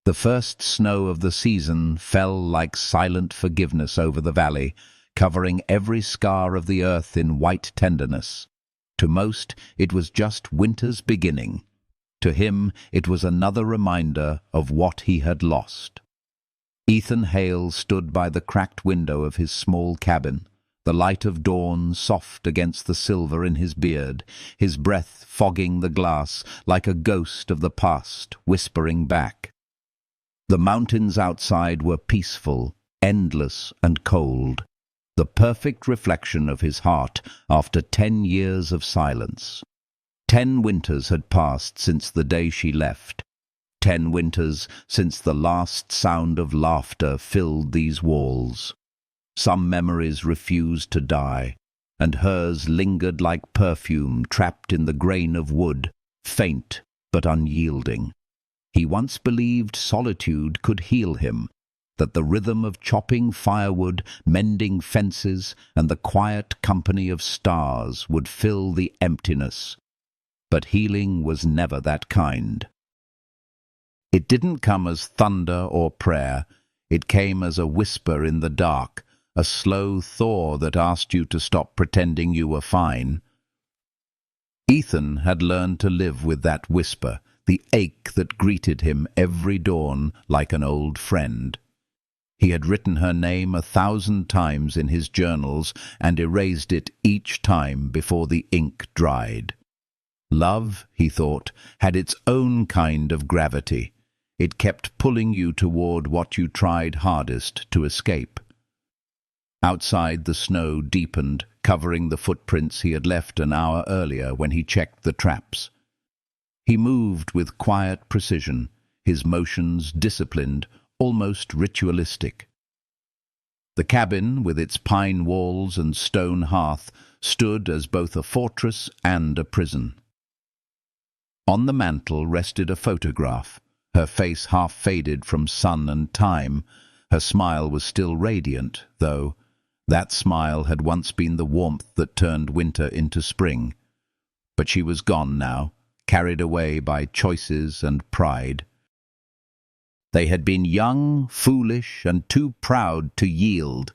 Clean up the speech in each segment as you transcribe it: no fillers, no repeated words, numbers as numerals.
The first snow of the season fell like silent forgiveness over the valley, covering every scar of the earth in white tenderness. To most, it was just winter's beginning. To him, it was another reminder of what he had lost. Ethan Hale stood by the cracked window of his small cabin, the light of dawn soft against the silver in his beard, his breath fogging the glass like a ghost of the past whispering back. The mountains outside were peaceful, endless and cold, the perfect reflection of his heart after 10 years of silence. 10 winters had passed since the day she left. 10 winters since the last sound of laughter filled these walls. Some memories refused to die, and hers lingered like perfume trapped in the grain of wood, faint but unyielding. He once believed solitude could heal him, that the rhythm of chopping firewood, mending fences, and the quiet company of stars would fill the emptiness. But healing was never that kind. It didn't come as thunder or prayer. It came as a whisper in the dark, a slow thaw that asked you to stop pretending you were fine. Ethan had learned to live with that whisper, the ache that greeted him every dawn like an old friend. He had written her name 1,000 times in his journals and erased it each time before the ink dried. Love, he thought, had its own kind of gravity. It kept pulling you toward what you tried hardest to escape. Outside, the snow deepened, covering the footprints he had left an hour earlier when he checked the traps. He moved with quiet precision, his motions disciplined, almost ritualistic. The cabin, with its pine walls and stone hearth, stood as both a fortress and a prison. On the mantel rested a photograph, her face half faded from sun and time. Her smile was still radiant, though. That smile had once been the warmth that turned winter into spring. But she was gone now, carried away by choices and pride. They had been young, foolish, and too proud to yield.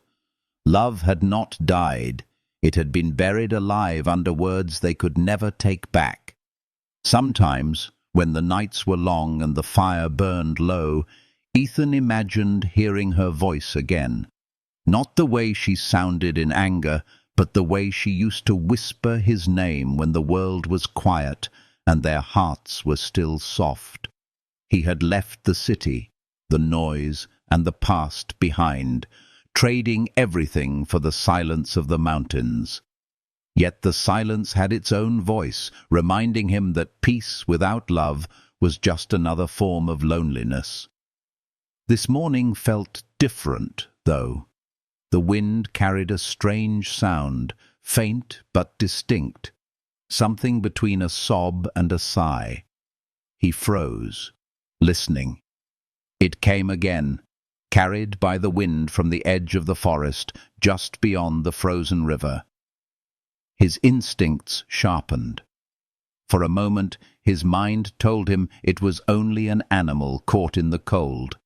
Love had not died. It had been buried alive under words they could never take back. Sometimes, when the nights were long and the fire burned low, Ethan imagined hearing her voice again. Not the way she sounded in anger, but the way she used to whisper his name when the world was quiet and their hearts were still soft. He had left the city, the noise and the past behind, trading everything for the silence of the mountains. Yet the silence had its own voice, reminding him that peace without love was just another form of loneliness. This morning felt different, though. The wind carried a strange sound, faint but distinct, something between a sob and a sigh. He froze, listening. It came again, carried by the wind from the edge of the forest just beyond the frozen river. His instincts sharpened. For a moment, his mind told him it was only an animal caught in the cold.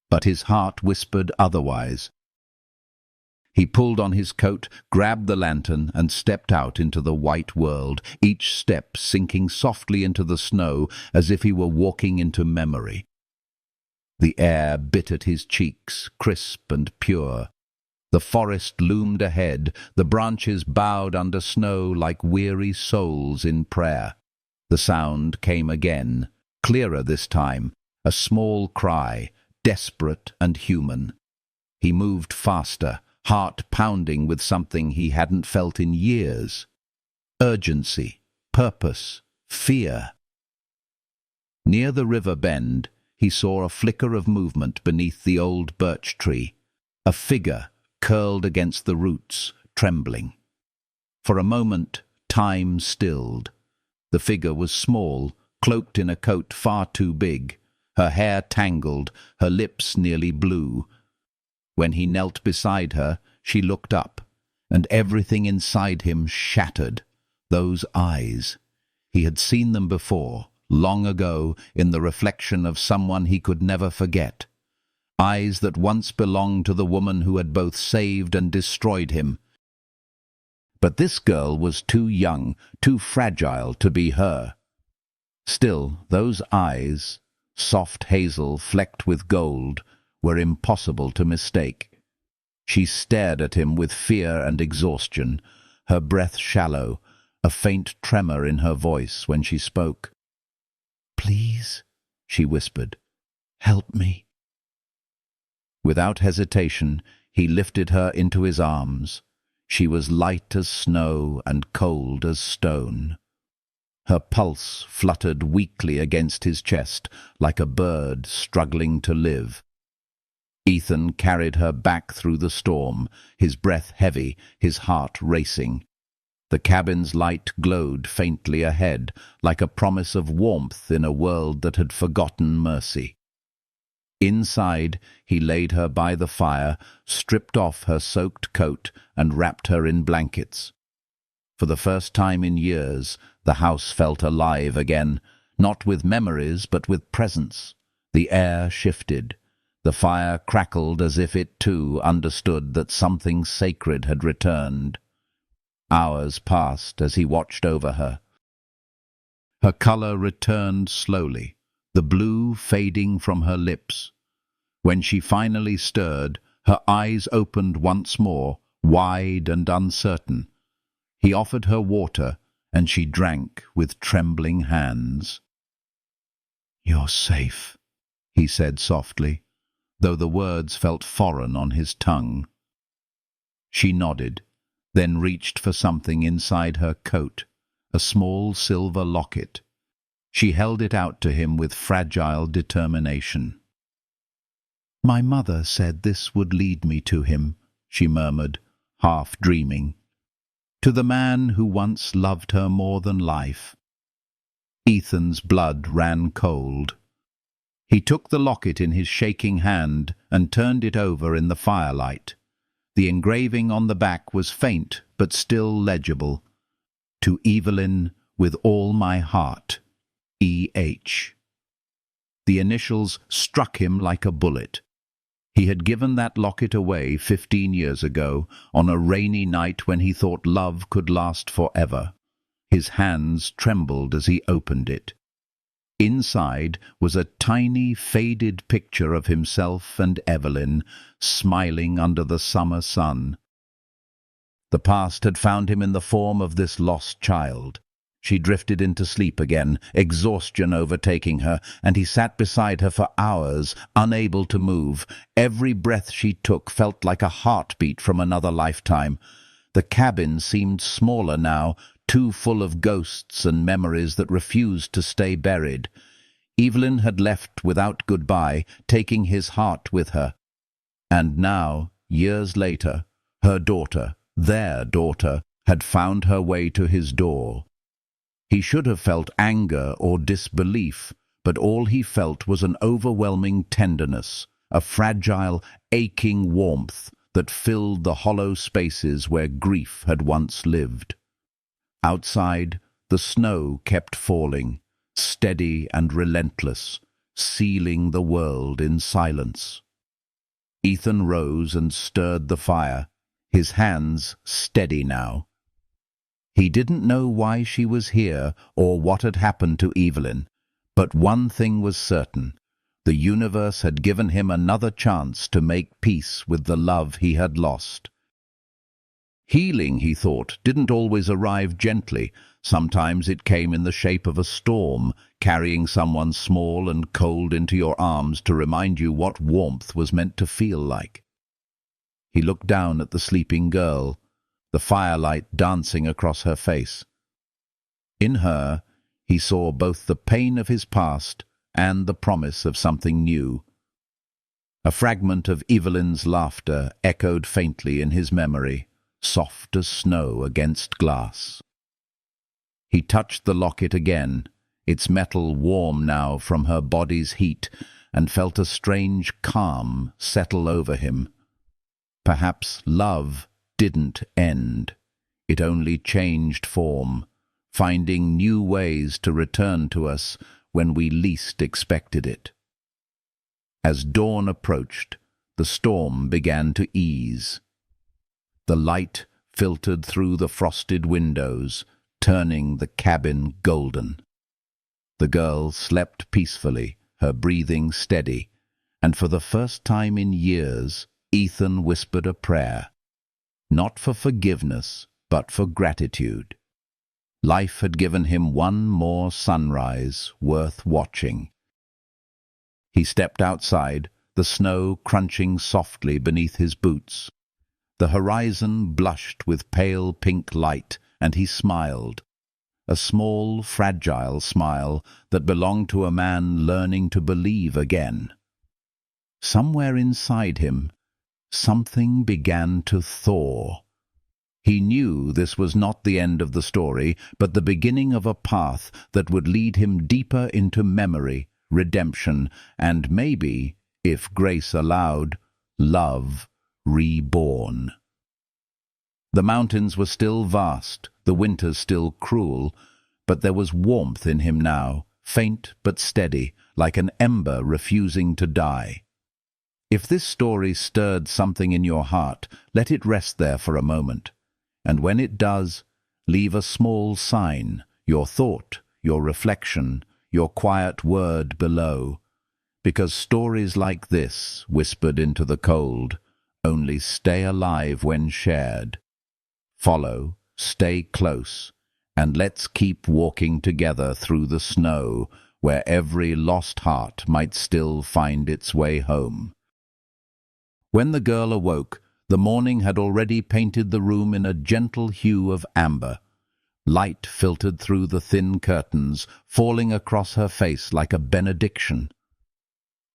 But his heart whispered otherwise. He pulled on his coat, grabbed the lantern, and stepped out into the white world, each step sinking softly into the snow as if he were walking into memory. The air bit at his cheeks, crisp and pure. The forest loomed ahead, the branches bowed under snow like weary souls in prayer. The sound came again, clearer this time, a small cry, desperate and human. He moved faster, heart pounding with something he hadn't felt in years. Urgency, purpose, fear. Near the river bend, he saw a flicker of movement beneath the old birch tree. A figure curled against the roots, trembling. For a moment, time stilled. The figure was small, cloaked in a coat far too big, her hair tangled, her lips nearly blue. When he knelt beside her, she looked up, and everything inside him shattered. Those eyes. He had seen them before, long ago, in the reflection of someone he could never forget. Eyes that once belonged to the woman who had both saved and destroyed him. But this girl was too young, too fragile to be her. Still, those eyes, soft hazel flecked with gold, were impossible to mistake. She stared at him with fear and exhaustion, her breath shallow, a faint tremor in her voice when she spoke. "Please," she whispered, "help me." Without hesitation, he lifted her into his arms. She was light as snow and cold as stone. Her pulse fluttered weakly against his chest, like a bird struggling to live. Ethan carried her back through the storm, his breath heavy, his heart racing. The cabin's light glowed faintly ahead, like a promise of warmth in a world that had forgotten mercy. Inside, he laid her by the fire, stripped off her soaked coat, and wrapped her in blankets. For the first time in years, the house felt alive again, not with memories but with presence. The air shifted. The fire crackled as if it too understood that something sacred had returned. Hours passed as he watched over her. Her color returned slowly, the blue fading from her lips. When she finally stirred, her eyes opened once more, wide and uncertain. He offered her water, and she drank with trembling hands. "You're safe," he said softly, though the words felt foreign on his tongue. She nodded, then reached for something inside her coat, a small silver locket. She held it out to him with fragile determination. "My mother said this would lead me to him," she murmured, half dreaming. "To the man who once loved her more than life." Ethan's blood ran cold. He took the locket in his shaking hand and turned it over in the firelight. The engraving on the back was faint but still legible. "To Evelyn, with all my heart, E.H." The initials struck him like a bullet. He had given that locket away 15 years ago, on a rainy night when he thought love could last forever. His hands trembled as he opened it. Inside was a tiny, faded picture of himself and Evelyn, smiling under the summer sun. The past had found him in the form of this lost child. She drifted into sleep again, exhaustion overtaking her, and he sat beside her for hours, unable to move. Every breath she took felt like a heartbeat from another lifetime. The cabin seemed smaller now, too full of ghosts and memories that refused to stay buried. Evelyn had left without goodbye, taking his heart with her. And now, years later, her daughter, their daughter, had found her way to his door. He should have felt anger or disbelief, but all he felt was an overwhelming tenderness, a fragile, aching warmth that filled the hollow spaces where grief had once lived. Outside, the snow kept falling, steady and relentless, sealing the world in silence. Ethan rose and stirred the fire, his hands steady now. He didn't know why she was here or what had happened to Evelyn, but one thing was certain. The universe had given him another chance to make peace with the love he had lost. Healing, he thought, didn't always arrive gently. Sometimes it came in the shape of a storm, carrying someone small and cold into your arms to remind you what warmth was meant to feel like. He looked down at the sleeping girl, the firelight dancing across her face. In her, he saw both the pain of his past and the promise of something new. A fragment of Evelyn's laughter echoed faintly in his memory, soft as snow against glass. He touched the locket again, its metal warm now from her body's heat, and felt a strange calm settle over him. Perhaps love didn't end. It only changed form, finding new ways to return to us when we least expected it. As dawn approached, the storm began to ease. The light filtered through the frosted windows, turning the cabin golden. The girl slept peacefully, her breathing steady, and for the first time in years, Ethan whispered a prayer, not for forgiveness, but for gratitude. Life had given him one more sunrise worth watching. He stepped outside, the snow crunching softly beneath his boots. The horizon blushed with pale pink light, and he smiled. A small, fragile smile that belonged to a man learning to believe again. Somewhere inside him, something began to thaw. He knew this was not the end of the story, but the beginning of a path that would lead him deeper into memory, redemption, and maybe, if grace allowed, love reborn. The mountains were still vast, the winters still cruel, but there was warmth in him now, faint but steady, like an ember refusing to die. If this story stirred something in your heart, let it rest there for a moment. And when it does, leave a small sign, your thought, your reflection, your quiet word below. Because stories like this, whispered into the cold, only stay alive when shared. Follow, stay close, and let's keep walking together through the snow, where every lost heart might still find its way home. When the girl awoke, the morning had already painted the room in a gentle hue of amber. Light filtered through the thin curtains, falling across her face like a benediction.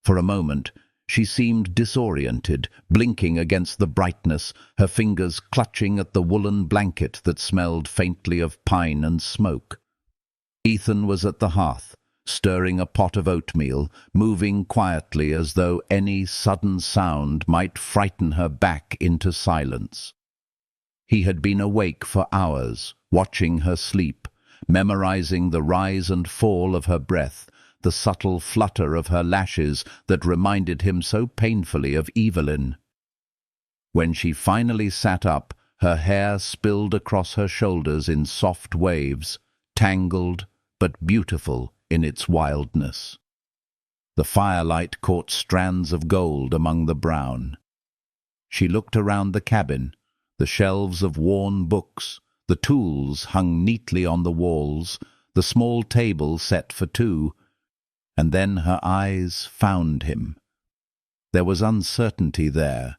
For a moment, she seemed disoriented, blinking against the brightness, her fingers clutching at the woolen blanket that smelled faintly of pine and smoke. Ethan was at the hearth, stirring a pot of oatmeal, moving quietly as though any sudden sound might frighten her back into silence. He had been awake for hours, watching her sleep, memorizing the rise and fall of her breath, the subtle flutter of her lashes that reminded him so painfully of Evelyn. When she finally sat up, her hair spilled across her shoulders in soft waves, tangled but beautiful in its wildness. The firelight caught strands of gold among the brown. She looked around the cabin, the shelves of worn books, the tools hung neatly on the walls, the small table set for two, and then her eyes found him. There was uncertainty there,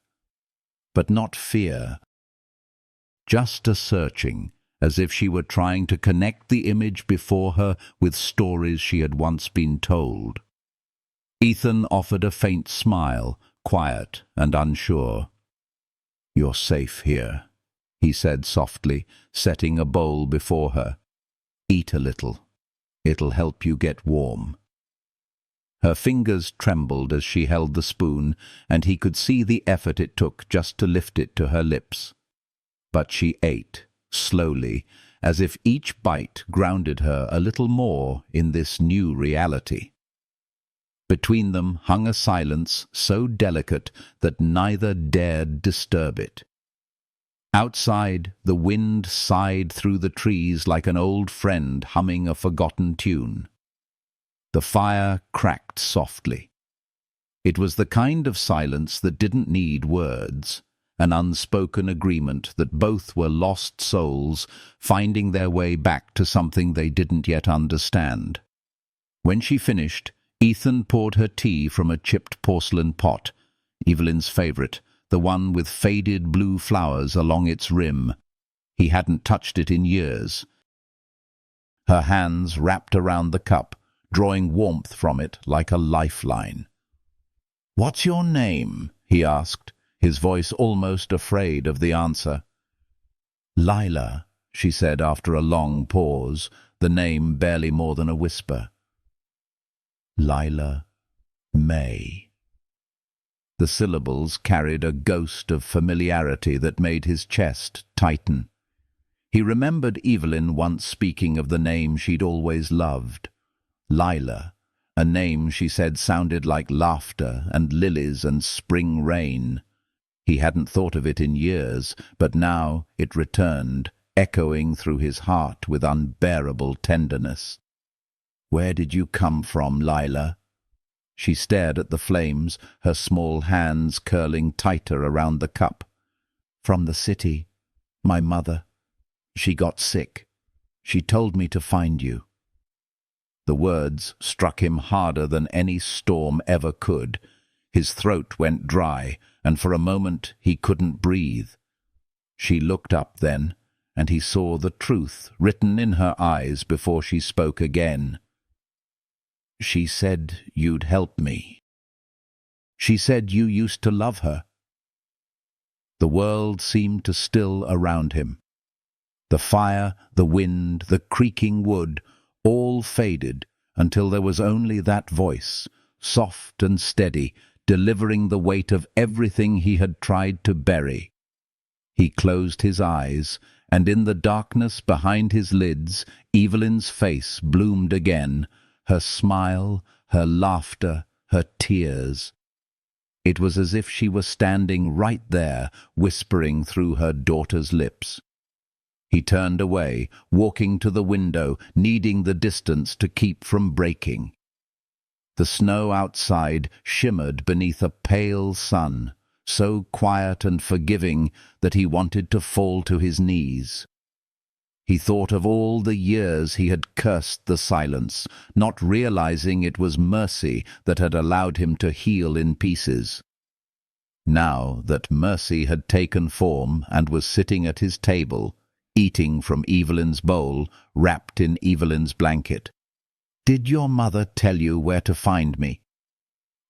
but not fear. Just a searching, as if she were trying to connect the image before her with stories she had once been told. Ethan offered a faint smile, quiet and unsure. "You're safe here," he said softly, setting a bowl before her. "Eat a little. It'll help you get warm." Her fingers trembled as she held the spoon, and he could see the effort it took just to lift it to her lips. But she ate, slowly, as if each bite grounded her a little more in this new reality. Between them hung a silence so delicate that neither dared disturb it. Outside, the wind sighed through the trees like an old friend humming a forgotten tune. The fire cracked softly. It was the kind of silence that didn't need words, an unspoken agreement that both were lost souls finding their way back to something they didn't yet understand. When she finished, Ethan poured her tea from a chipped porcelain pot, Evelyn's favorite, the one with faded blue flowers along its rim. He hadn't touched it in years. Her hands wrapped around the cup, drawing warmth from it like a lifeline. "What's your name?" he asked, his voice almost afraid of the answer. "Lila," she said after a long pause, the name barely more than a whisper. "Lila May." The syllables carried a ghost of familiarity that made his chest tighten. He remembered Evelyn once speaking of the name she'd always loved. Lila, a name she said sounded like laughter and lilies and spring rain. He hadn't thought of it in years, but now it returned, echoing through his heart with unbearable tenderness. "Where did you come from, Lila?" She stared at the flames, her small hands curling tighter around the cup. "From the city. My mother. She got sick. She told me to find you." The words struck him harder than any storm ever could. His throat went dry, and for a moment he couldn't breathe. She looked up then, and he saw the truth written in her eyes before she spoke again. "She said you'd help me. She said you used to love her." The world seemed to still around him. The fire, the wind, the creaking wood, all faded until there was only that voice, soft and steady, delivering the weight of everything he had tried to bury. He closed his eyes, and in the darkness behind his lids, Evelyn's face bloomed again, her smile, her laughter, her tears. It was as if she were standing right there, whispering through her daughter's lips. He turned away, walking to the window, needing the distance to keep from breaking. The snow outside shimmered beneath a pale sun, so quiet and forgiving that he wanted to fall to his knees. He thought of all the years he had cursed the silence, not realizing it was mercy that had allowed him to heal in pieces. Now that mercy had taken form and was sitting at his table, eating from Evelyn's bowl, wrapped in Evelyn's blanket. "Did your mother tell you where to find me?"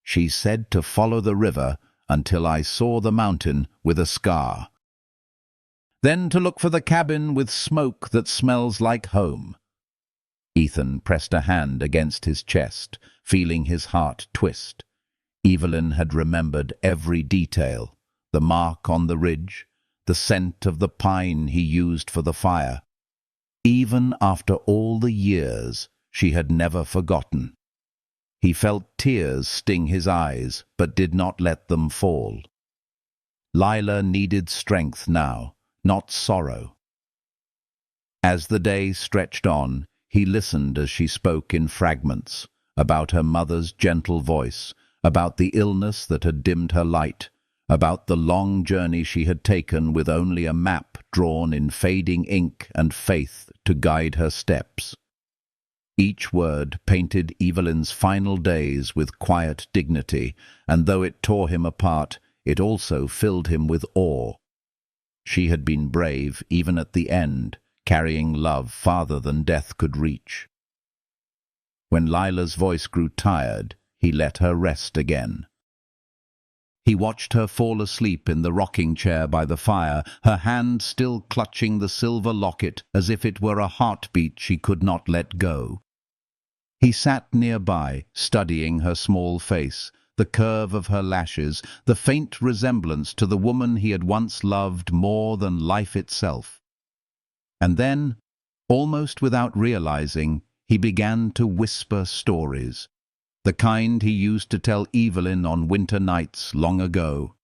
"She said to follow the river until I saw the mountain with a scar. Then to look for the cabin with smoke that smells like home." Ethan pressed a hand against his chest, feeling his heart twist. Evelyn had remembered every detail, the mark on the ridge, the scent of the pine he used for the fire. Even after all the years, she had never forgotten. He felt tears sting his eyes, but did not let them fall. Lila needed strength now, not sorrow. As the day stretched on, he listened as she spoke in fragments, about her mother's gentle voice, about the illness that had dimmed her light, about the long journey she had taken with only a map drawn in fading ink and faith to guide her steps. Each word painted Evelyn's final days with quiet dignity, and though it tore him apart, it also filled him with awe. She had been brave even at the end, carrying love farther than death could reach. When Lila's voice grew tired, he let her rest again. He watched her fall asleep in the rocking chair by the fire, her hand still clutching the silver locket as if it were a heartbeat she could not let go. He sat nearby, studying her small face, the curve of her lashes, the faint resemblance to the woman he had once loved more than life itself. And then, almost without realizing, he began to whisper stories, the kind he used to tell Evelyn on winter nights long ago.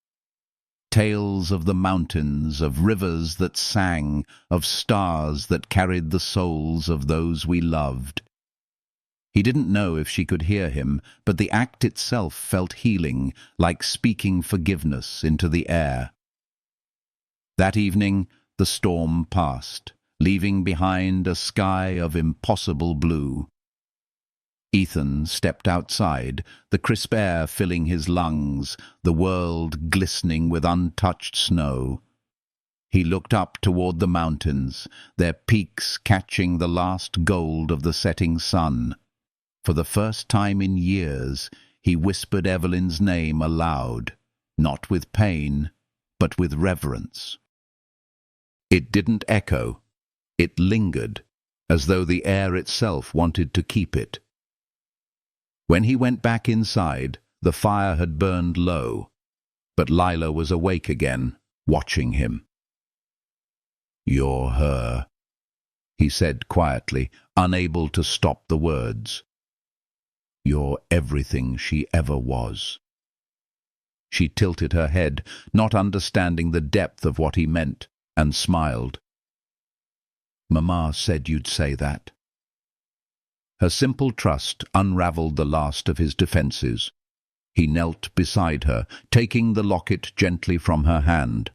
Tales of the mountains, of rivers that sang, of stars that carried the souls of those we loved. He didn't know if she could hear him, but the act itself felt healing, like speaking forgiveness into the air. That evening, the storm passed, leaving behind a sky of impossible blue. Ethan stepped outside, the crisp air filling his lungs, the world glistening with untouched snow. He looked up toward the mountains, their peaks catching the last gold of the setting sun. For the first time in years, he whispered Evelyn's name aloud, not with pain, but with reverence. It didn't echo. It lingered, as though the air itself wanted to keep it. When he went back inside, the fire had burned low, but Lila was awake again, watching him. "You're her," he said quietly, unable to stop the words. You're everything she ever was." She tilted her head, not understanding the depth of what he meant, and smiled. "Mama said you'd say that." Her simple trust unravelled the last of his defences. He knelt beside her, taking the locket gently from her hand.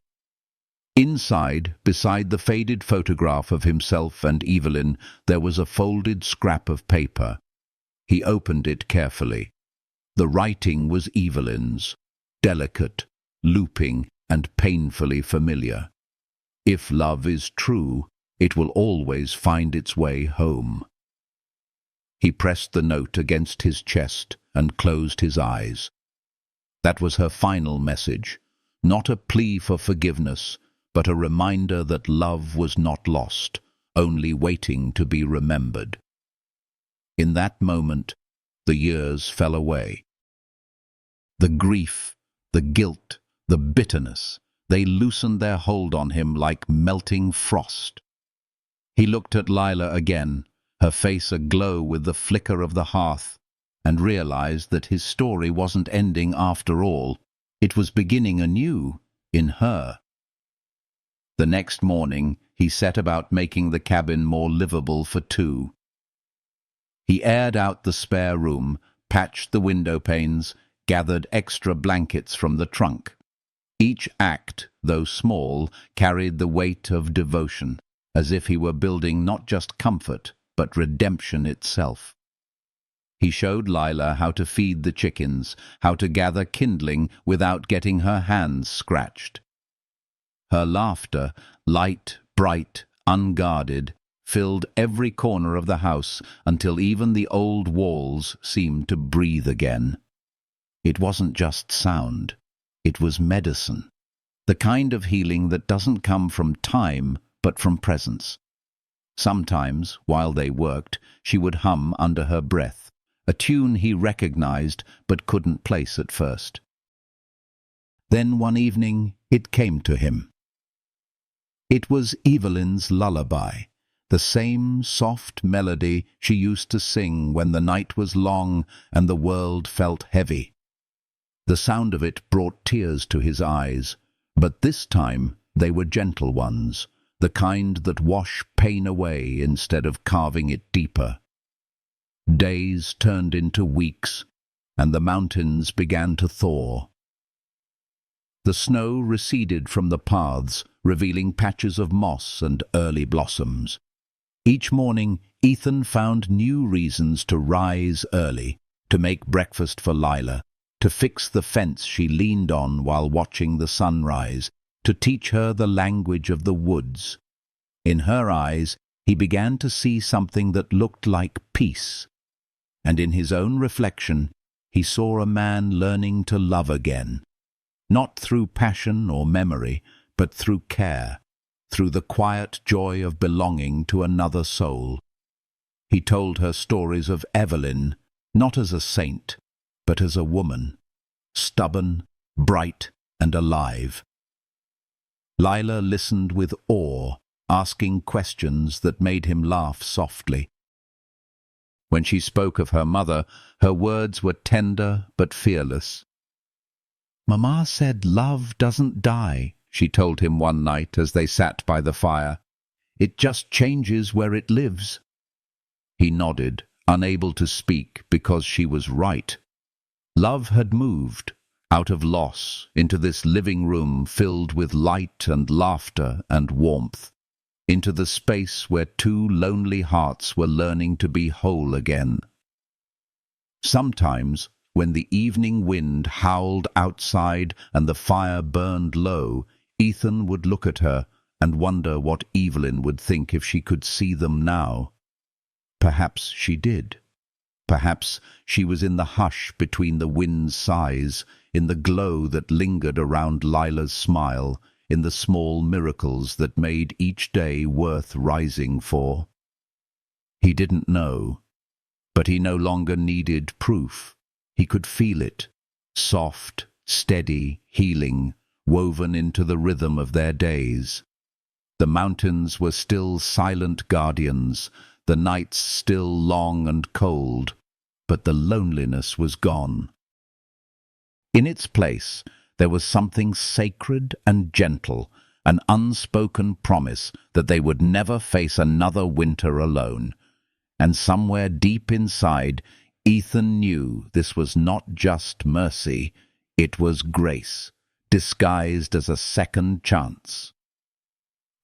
Inside, beside the faded photograph of himself and Evelyn, there was a folded scrap of paper. He opened it carefully. The writing was Evelyn's, delicate, looping, and painfully familiar. "If love is true, it will always find its way home." He pressed the note against his chest and closed his eyes. That was her final message, not a plea for forgiveness, but a reminder that love was not lost, only waiting to be remembered. In that moment, the years fell away. The grief, the guilt, the bitterness, they loosened their hold on him like melting frost. He looked at Lila again, her face aglow with the flicker of the hearth, and realized that his story wasn't ending after all. It was beginning anew, in her. The next morning, he set about making the cabin more livable for two. He aired out the spare room, patched the window panes, gathered extra blankets from the trunk. Each act, though small, carried the weight of devotion, as if he were building not just comfort, but redemption itself. He showed Lila how to feed the chickens, how to gather kindling without getting her hands scratched. Her laughter, light, bright, unguarded, filled every corner of the house until even the old walls seemed to breathe again. It wasn't just sound, it was medicine, the kind of healing that doesn't come from time but from presence. Sometimes, while they worked, she would hum under her breath, a tune he recognized but couldn't place at first. Then one evening it came to him. It was Evelyn's lullaby, the same soft melody she used to sing when the night was long and the world felt heavy. The sound of it brought tears to his eyes, but this time they were gentle ones, the kind that wash pain away instead of carving it deeper. Days turned into weeks, and the mountains began to thaw. The snow receded from the paths, revealing patches of moss and early blossoms. Each morning, Ethan found new reasons to rise early, to make breakfast for Lila, to fix the fence she leaned on while watching the sunrise, to teach her the language of the woods. In her eyes, he began to see something that looked like peace. And in his own reflection, he saw a man learning to love again, not through passion or memory, but through care, through the quiet joy of belonging to another soul. He told her stories of Evelyn, not as a saint, but as a woman, stubborn, bright, and alive. Lila listened with awe, asking questions that made him laugh softly. When she spoke of her mother, her words were tender but fearless. "Mama said love doesn't die," she told him one night as they sat by the fire. "It just changes where it lives." He nodded, unable to speak because she was right. Love had moved, out of loss, into this living room filled with light and laughter and warmth, into the space where two lonely hearts were learning to be whole again. Sometimes, when the evening wind howled outside and the fire burned low, Ethan would look at her and wonder what Evelyn would think if she could see them now. Perhaps she did. Perhaps she was in the hush between the wind's sighs, in the glow that lingered around Lila's smile, in the small miracles that made each day worth rising for. He didn't know, but he no longer needed proof. He could feel it, soft, steady, healing, woven into the rhythm of their days. The mountains were still silent guardians, the nights still long and cold, but the loneliness was gone. In its place, there was something sacred and gentle, an unspoken promise that they would never face another winter alone. And somewhere deep inside, Ethan knew this was not just mercy, it was grace, disguised as a second chance.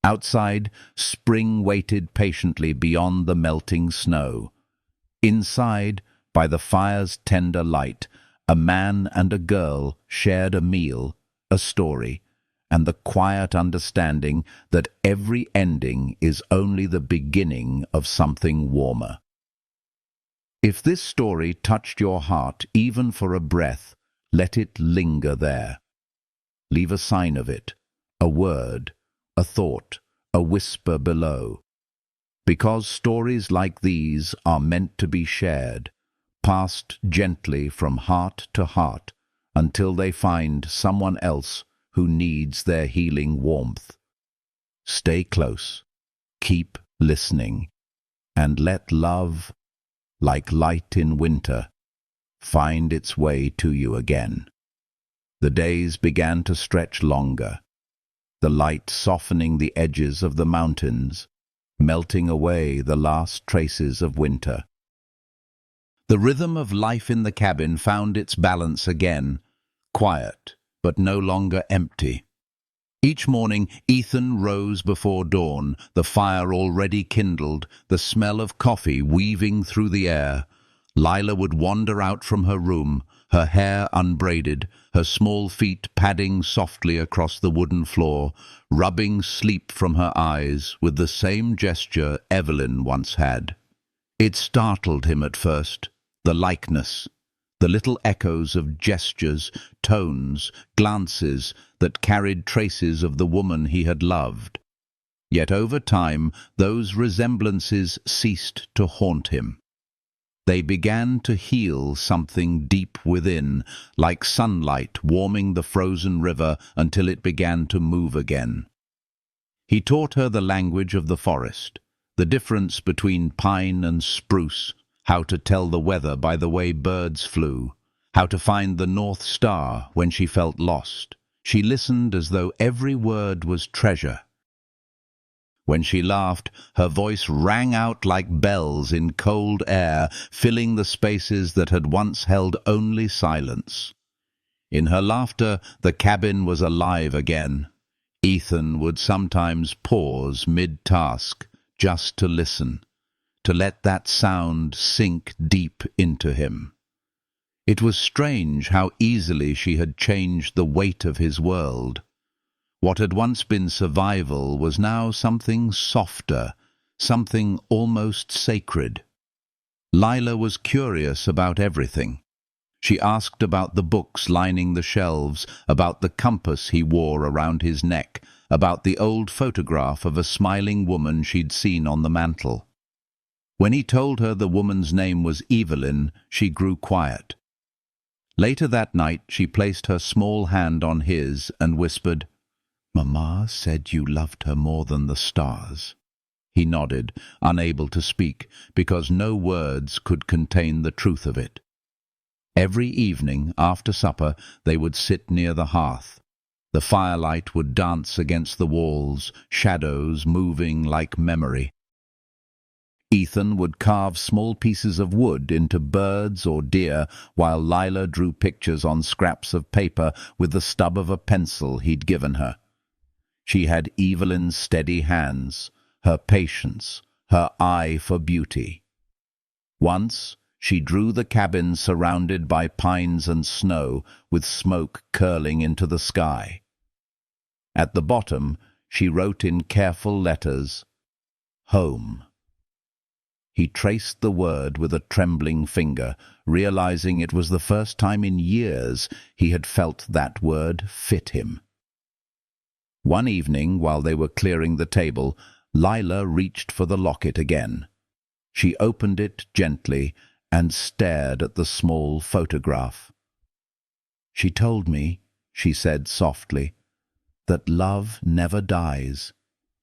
Outside, spring waited patiently beyond the melting snow. Inside, by the fire's tender light, a man and a girl shared a meal, a story, and the quiet understanding that every ending is only the beginning of something warmer. If this story touched your heart even for a breath, let it linger there. Leave a sign of it, a word, a thought, a whisper below. Because stories like these are meant to be shared, passed gently from heart to heart, until they find someone else who needs their healing warmth. Stay close, keep listening, and let love, like light in winter, find its way to you again. The days began to stretch longer, the light softening the edges of the mountains, melting away the last traces of winter. The rhythm of life in the cabin found its balance again, quiet, but no longer empty. Each morning, Ethan rose before dawn, the fire already kindled, the smell of coffee weaving through the air. Lila would wander out from her room, her hair unbraided, her small feet padding softly across the wooden floor, rubbing sleep from her eyes with the same gesture Evelyn once had. It startled him at first, the likeness, the little echoes of gestures, tones, glances that carried traces of the woman he had loved. Yet over time, those resemblances ceased to haunt him. They began to heal something deep within, like sunlight warming the frozen river until it began to move again. He taught her the language of the forest, the difference between pine and spruce, how to tell the weather by the way birds flew, how to find the North Star when she felt lost. She listened as though every word was treasure. When she laughed, her voice rang out like bells in cold air, filling the spaces that had once held only silence. In her laughter, the cabin was alive again. Ethan would sometimes pause mid-task just to listen, to let that sound sink deep into him. It was strange how easily she had changed the weight of his world. What had once been survival was now something softer, something almost sacred. Lila was curious about everything. She asked about the books lining the shelves, about the compass he wore around his neck, about the old photograph of a smiling woman she'd seen on the mantel. When he told her the woman's name was Evelyn, she grew quiet. Later that night, she placed her small hand on his and whispered, "Mamma said you loved her more than the stars." He nodded, unable to speak, because no words could contain the truth of it. Every evening, after supper, they would sit near the hearth. The firelight would dance against the walls, shadows moving like memory. Ethan would carve small pieces of wood into birds or deer, while Lila drew pictures on scraps of paper with the stub of a pencil he'd given her. She had Evelyn's steady hands, her patience, her eye for beauty. Once, she drew the cabin surrounded by pines and snow, with smoke curling into the sky. At the bottom, she wrote in careful letters, "Home." He traced the word with a trembling finger, realizing it was the first time in years he had felt that word fit him. One evening, while they were clearing the table, Lila reached for the locket again. She opened it gently and stared at the small photograph. "She told me," she said softly, "that love never dies.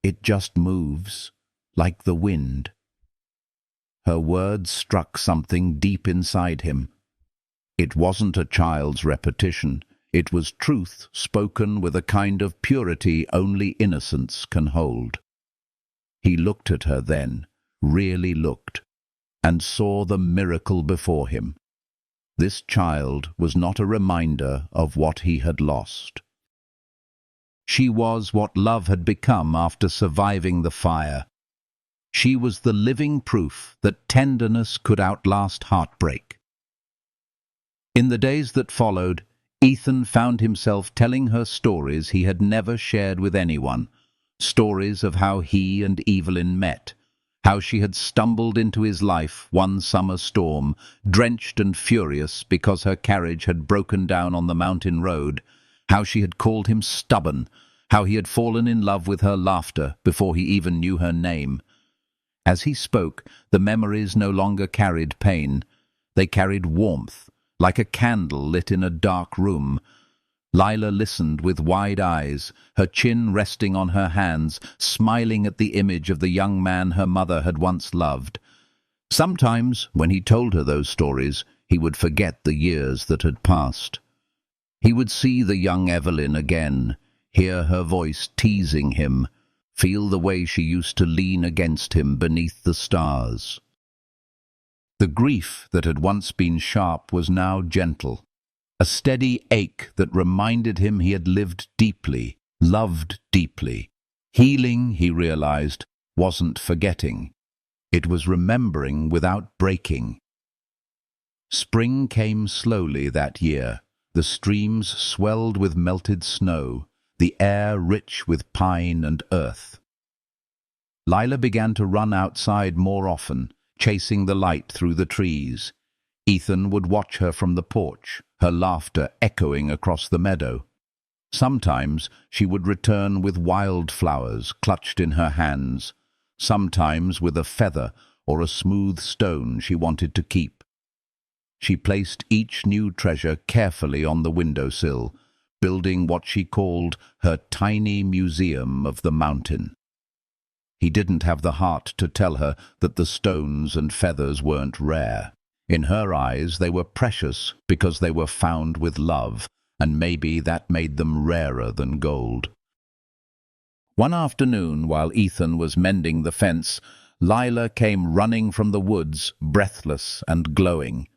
It just moves, like the wind." Her words struck something deep inside him. It wasn't a child's repetition. It was truth spoken with a kind of purity only innocence can hold. He looked at her then, really looked, and saw the miracle before him. This child was not a reminder of what he had lost. She was what love had become after surviving the fire. She was the living proof that tenderness could outlast heartbreak. In the days that followed, Ethan found himself telling her stories he had never shared with anyone, stories of how he and Evelyn met, how she had stumbled into his life one summer storm, drenched and furious because her carriage had broken down on the mountain road, how she had called him stubborn, how he had fallen in love with her laughter before he even knew her name. As he spoke, the memories no longer carried pain. They carried warmth, like a candle lit in a dark room. Lila listened with wide eyes, her chin resting on her hands, smiling at the image of the young man her mother had once loved. Sometimes, when he told her those stories, he would forget the years that had passed. He would see the young Evelyn again, hear her voice teasing him, feel the way she used to lean against him beneath the stars. The grief that had once been sharp was now gentle, a steady ache that reminded him he had lived deeply, loved deeply. Healing, he realized, wasn't forgetting. It was remembering without breaking. Spring came slowly that year. The streams swelled with melted snow, the air rich with pine and earth. Lila began to run outside more often, chasing the light through the trees. Ethan would watch her from the porch, her laughter echoing across the meadow. Sometimes she would return with wildflowers clutched in her hands, sometimes with a feather or a smooth stone she wanted to keep. She placed each new treasure carefully on the windowsill, building what she called her tiny museum of the mountain. He didn't have the heart to tell her that the stones and feathers weren't rare. In her eyes they were precious because they were found with love, and maybe that made them rarer than gold. One afternoon, while Ethan was mending the fence, Lila came running from the woods, breathless and glowing.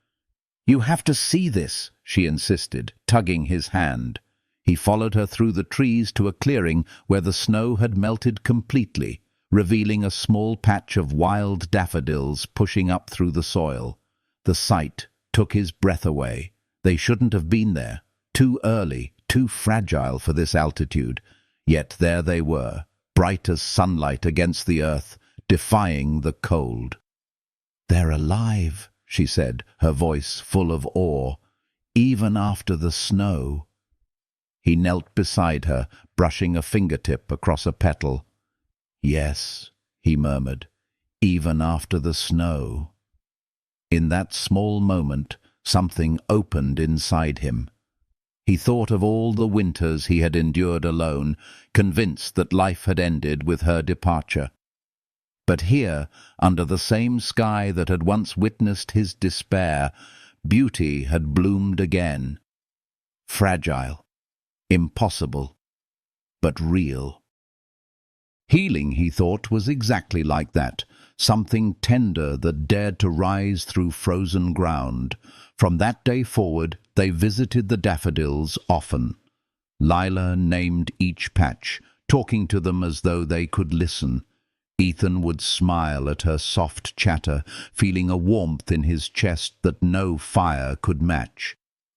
"You have to see this," she insisted, tugging his hand. He followed her through the trees to a clearing where the snow had melted completely, revealing a small patch of wild daffodils pushing up through the soil. The sight took his breath away. They shouldn't have been there. Too early, too fragile for this altitude. Yet there they were, bright as sunlight against the earth, defying the cold. "They're alive," she said, her voice full of awe, "even after the snow." He knelt beside her, brushing a fingertip across a petal. "Yes," he murmured, "even after the snow." In that small moment, something opened inside him. He thought of all the winters he had endured alone, convinced that life had ended with her departure. But here, under the same sky that had once witnessed his despair, beauty had bloomed again. Fragile, impossible, but real. Healing, he thought, was exactly like that, something tender that dared to rise through frozen ground. From that day forward, they visited the daffodils often. Lila named each patch, talking to them as though they could listen. Ethan would smile at her soft chatter, feeling a warmth in his chest that no fire could match.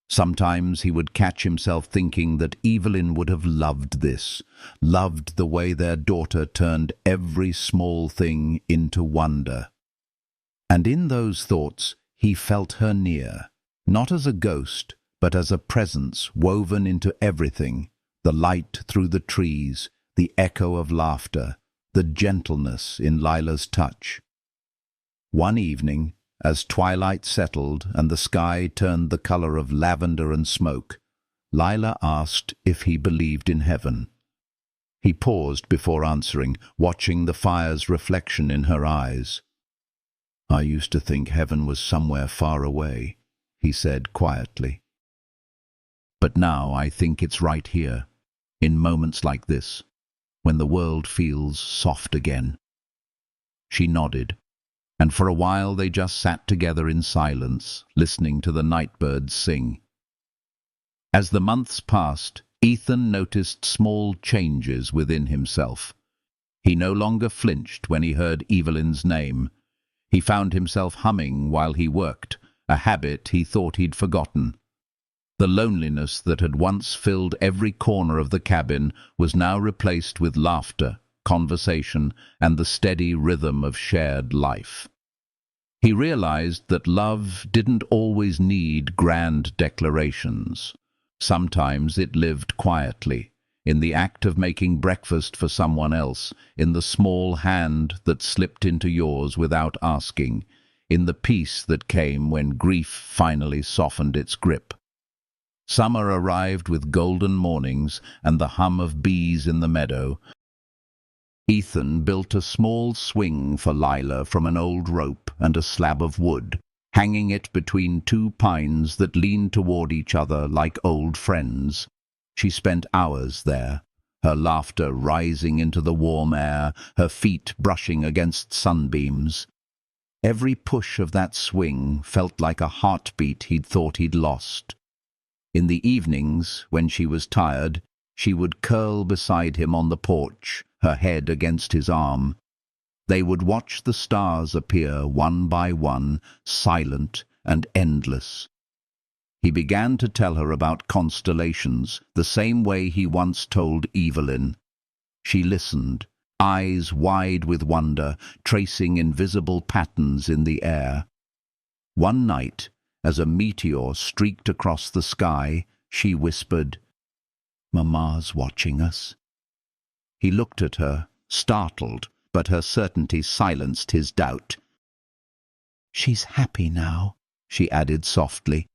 Sometimes he would catch himself thinking that Evelyn would have loved this, loved the way their daughter turned every small thing into wonder. And in those thoughts he felt her near, not as a ghost, but as a presence woven into everything, the light through the trees, the echo of laughter, the gentleness in Lila's touch. One evening, as twilight settled and the sky turned the color of lavender and smoke, Lila asked if he believed in heaven. He paused before answering, watching the fire's reflection in her eyes. "I used to think heaven was somewhere far away," he said quietly. "But now I think it's right here, in moments like this, when the world feels soft again." She nodded, and for a while they just sat together in silence, listening to the nightbirds sing. As the months passed, Ethan noticed small changes within himself. He no longer flinched when he heard Evelyn's name. He found himself humming while he worked, a habit he thought he'd forgotten. The loneliness that had once filled every corner of the cabin was now replaced with laughter, conversation, and the steady rhythm of shared life. He realized that love didn't always need grand declarations. Sometimes it lived quietly, in the act of making breakfast for someone else, in the small hand that slipped into yours without asking, in the peace that came when grief finally softened its grip. Summer arrived with golden mornings and the hum of bees in the meadow. Ethan built a small swing for Lila from an old rope and a slab of wood, hanging it between two pines that leaned toward each other like old friends. She spent hours there, her laughter rising into the warm air, her feet brushing against sunbeams. Every push of that swing felt like a heartbeat he'd thought he'd lost. In the evenings, when she was tired, she would curl beside him on the porch, her head against his arm. They would watch the stars appear one by one, silent and endless. He began to tell her about constellations, the same way he once told Evelyn. She listened, eyes wide with wonder, tracing invisible patterns in the air. One night, as a meteor streaked across the sky, she whispered, "Mama's watching us." He looked at her, startled, but her certainty silenced his doubt. "She's happy now," she added softly,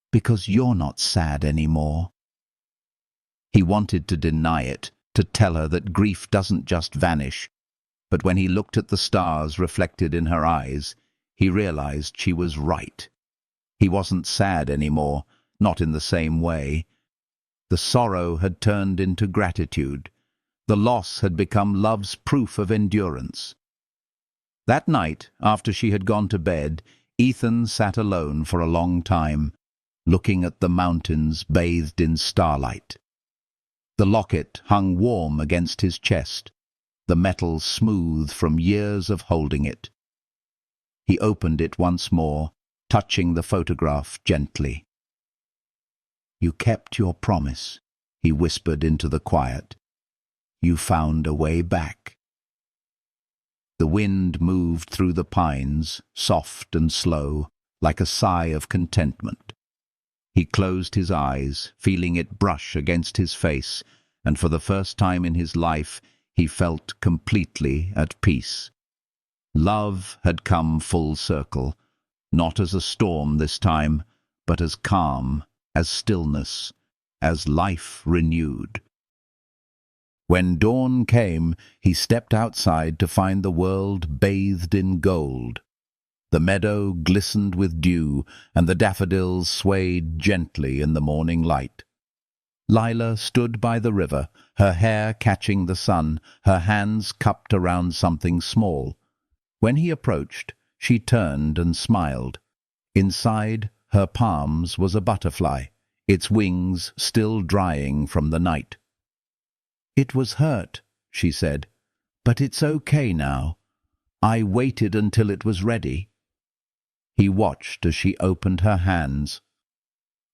"because you're not sad anymore." He wanted to deny it, to tell her that grief doesn't just vanish, but when he looked at the stars reflected in her eyes, he realized she was right. He wasn't sad anymore, not in the same way. The sorrow had turned into gratitude. The loss had become love's proof of endurance. That night, after she had gone to bed, Ethan sat alone for a long time, looking at the mountains bathed in starlight. The locket hung warm against his chest, the metal smooth from years of holding it. He opened it once more, touching the photograph gently. "You kept your promise," he whispered into the quiet. "You found a way back." The wind moved through the pines, soft and slow, like a sigh of contentment. He closed his eyes, feeling it brush against his face, and for the first time in his life he felt completely at peace. Love had come full circle, not as a storm this time, but as calm, as stillness, as life renewed. When dawn came, he stepped outside to find the world bathed in gold. The meadow glistened with dew, and the daffodils swayed gently in the morning light. Lila stood by the river, her hair catching the sun, her hands cupped around something small. When he approached, she turned and smiled. Inside her palms was a butterfly, its wings still drying from the night. "It was hurt," she said, "but it's okay now. I waited until it was ready." He watched as she opened her hands.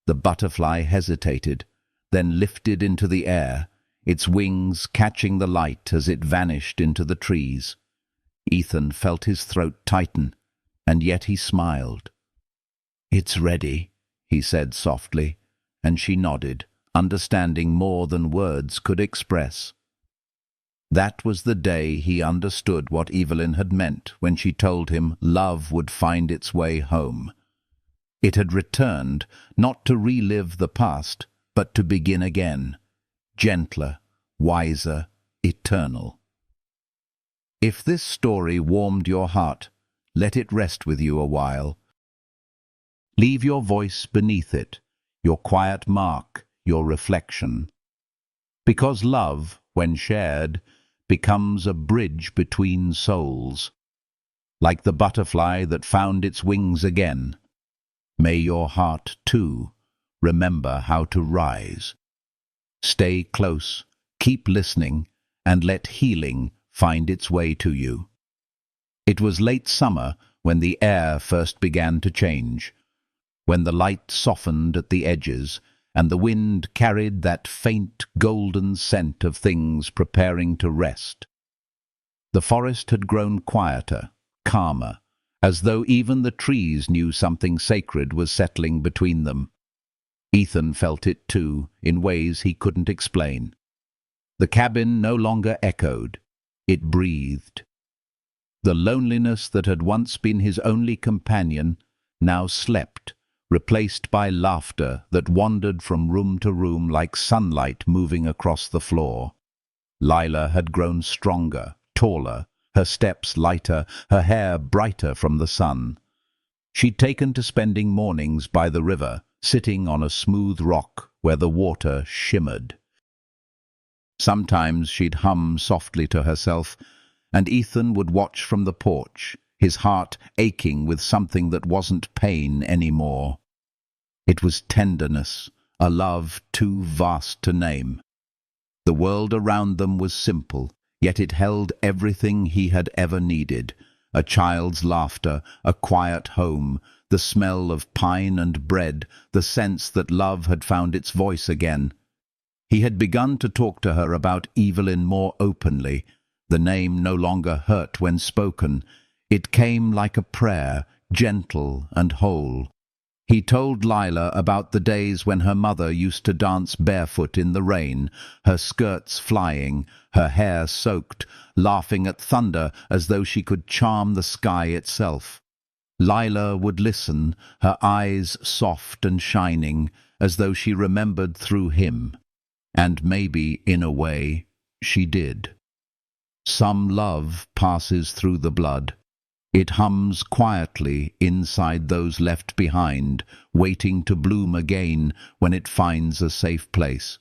The butterfly hesitated, then lifted into the air, its wings catching the light as it vanished into the trees. Ethan felt his throat tighten, and yet he smiled. "It's ready," he said softly, and she nodded, understanding more than words could express. That was the day he understood what Evelyn had meant when she told him love would find its way home. It had returned, not to relive the past, but to begin again, gentler, wiser, eternal. If this story warmed your heart, let it rest with you a while. Leave your voice beneath it, your quiet mark, your reflection. Because love, when shared, becomes a bridge between souls. Like the butterfly that found its wings again, may your heart, too, remember how to rise. Stay close, keep listening, and let healing find its way to you. It was late summer when the air first began to change, when the light softened at the edges, and the wind carried that faint golden scent of things preparing to rest. The forest had grown quieter, calmer, as though even the trees knew something sacred was settling between them. Ethan felt it too, in ways he couldn't explain. The cabin no longer echoed, it breathed. The loneliness that had once been his only companion now slept, replaced by laughter that wandered from room to room like sunlight moving across the floor. Lila had grown stronger, taller, her steps lighter, her hair brighter from the sun. She'd taken to spending mornings by the river, sitting on a smooth rock where the water shimmered. Sometimes she'd hum softly to herself, and Ethan would watch from the porch, his heart aching with something that wasn't pain anymore. It was tenderness, a love too vast to name. The world around them was simple, yet it held everything he had ever needed: a child's laughter, a quiet home, the smell of pine and bread, the sense that love had found its voice again. He had begun to talk to her about Evelyn more openly. The name no longer hurt when spoken. It came like a prayer, gentle and whole. He told Lila about the days when her mother used to dance barefoot in the rain, her skirts flying, her hair soaked, laughing at thunder as though she could charm the sky itself. Lila would listen, her eyes soft and shining, as though she remembered through him. And maybe, in a way, she did. Some love passes through the blood. It hums quietly inside those left behind, waiting to bloom again when it finds a safe place.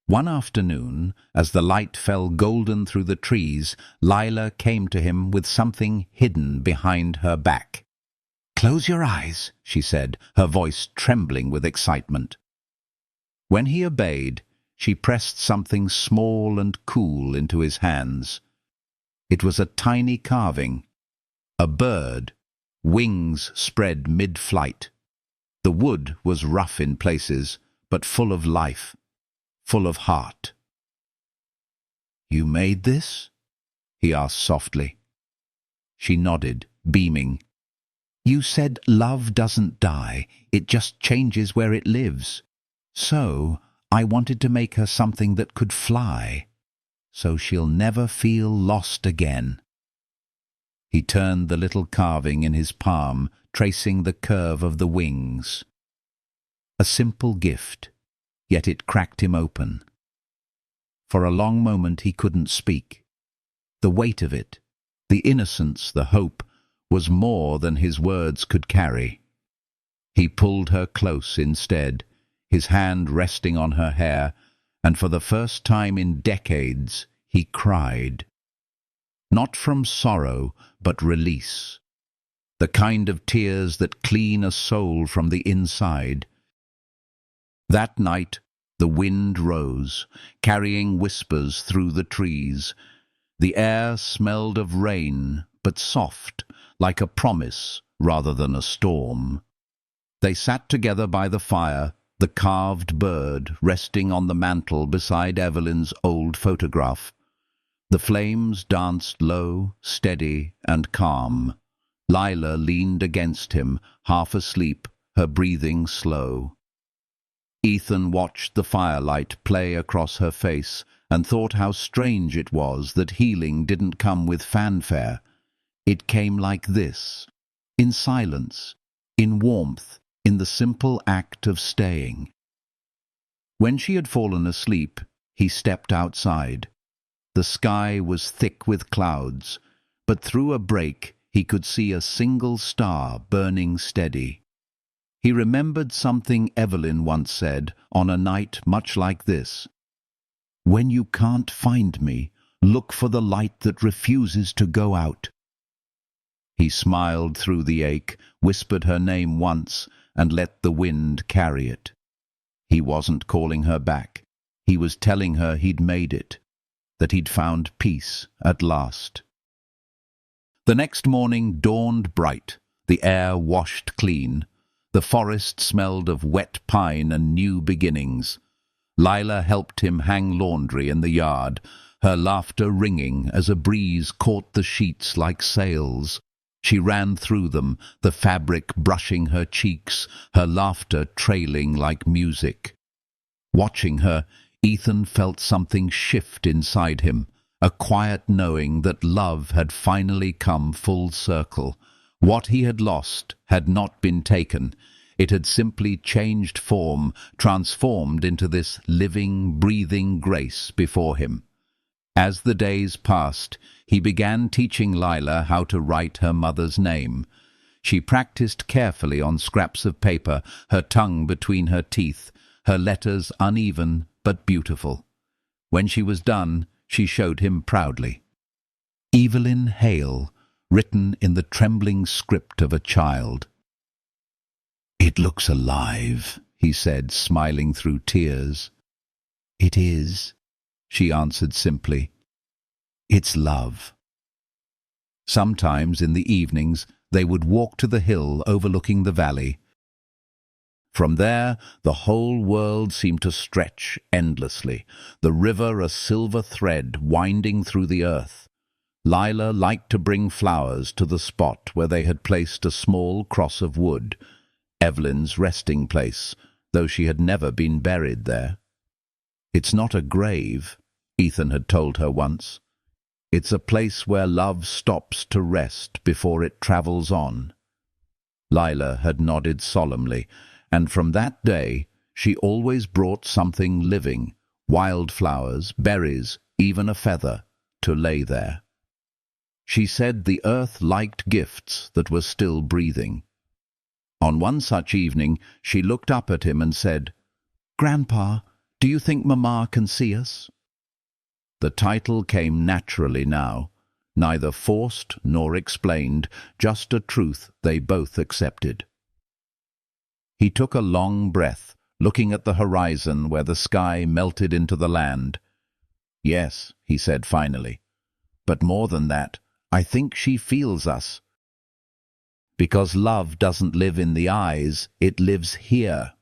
One afternoon, as the light fell golden through the trees, Lila came to him with something hidden behind her back. "Close your eyes," she said, her voice trembling with excitement. When he obeyed, she pressed something small and cool into his hands. It was a tiny carving. A bird, wings spread mid-flight. The wood was rough in places, but full of life, full of heart. "You made this?" he asked softly. She nodded, beaming. "You said love doesn't die, it just changes where it lives. So I wanted to make her something that could fly, so she'll never feel lost again." He turned the little carving in his palm, tracing the curve of the wings. A simple gift, yet it cracked him open. For a long moment he couldn't speak. The weight of it, the innocence, the hope, was more than his words could carry. He pulled her close instead, his hand resting on her hair, and for the first time in decades he cried. Not from sorrow, but release. The kind of tears that clean a soul from the inside. That night the wind rose, carrying whispers through the trees. The air smelled of rain, but soft, like a promise rather than a storm. They sat together by the fire, the carved bird resting on the mantel beside Evelyn's old photograph. The flames danced low, steady, and calm. Lila leaned against him, half asleep, her breathing slow. Ethan watched the firelight play across her face and thought how strange it was that healing didn't come with fanfare. It came like this, in silence, in warmth, in the simple act of staying. When she had fallen asleep, he stepped outside. The sky was thick with clouds, but through a break he could see a single star burning steady. He remembered something Evelyn once said on a night much like this. "When you can't find me, look for the light that refuses to go out." He smiled through the ache, whispered her name once, and let the wind carry it. He wasn't calling her back. He was telling her he'd made it, that he'd found peace at last. The next morning dawned bright, the air washed clean. The forest smelled of wet pine and new beginnings. Lila helped him hang laundry in the yard, her laughter ringing as a breeze caught the sheets like sails. She ran through them, the fabric brushing her cheeks, her laughter trailing like music. Watching her, Ethan felt something shift inside him, a quiet knowing that love had finally come full circle. What he had lost had not been taken. It had simply changed form, transformed into this living, breathing grace before him. As the days passed, he began teaching Lila how to write her mother's name. She practiced carefully on scraps of paper, her tongue between her teeth, her letters uneven but beautiful. When she was done, she showed him proudly. Evelyn Hale, written in the trembling script of a child. "It looks alive," he said, smiling through tears. "It is," she answered simply. "It's love." Sometimes in the evenings they would walk to the hill overlooking the valley. From there the whole world seemed to stretch endlessly, the river a silver thread winding through the earth. Lila liked to bring flowers to the spot where they had placed a small cross of wood, Evelyn's resting place, though she had never been buried there. "It's not a grave," Ethan had told her once. "It's a place where love stops to rest before it travels on." Lila had nodded solemnly, and from that day she always brought something living, wildflowers, berries, even a feather, to lay there. She said the earth liked gifts that were still breathing. On one such evening she looked up at him and said, "Grandpa, do you think Mama can see us?" The title came naturally now, neither forced nor explained, just a truth they both accepted. He took a long breath, looking at the horizon where the sky melted into the land. "Yes," he said finally, "but more than that, I think she feels us. Because love doesn't live in the eyes, it lives here."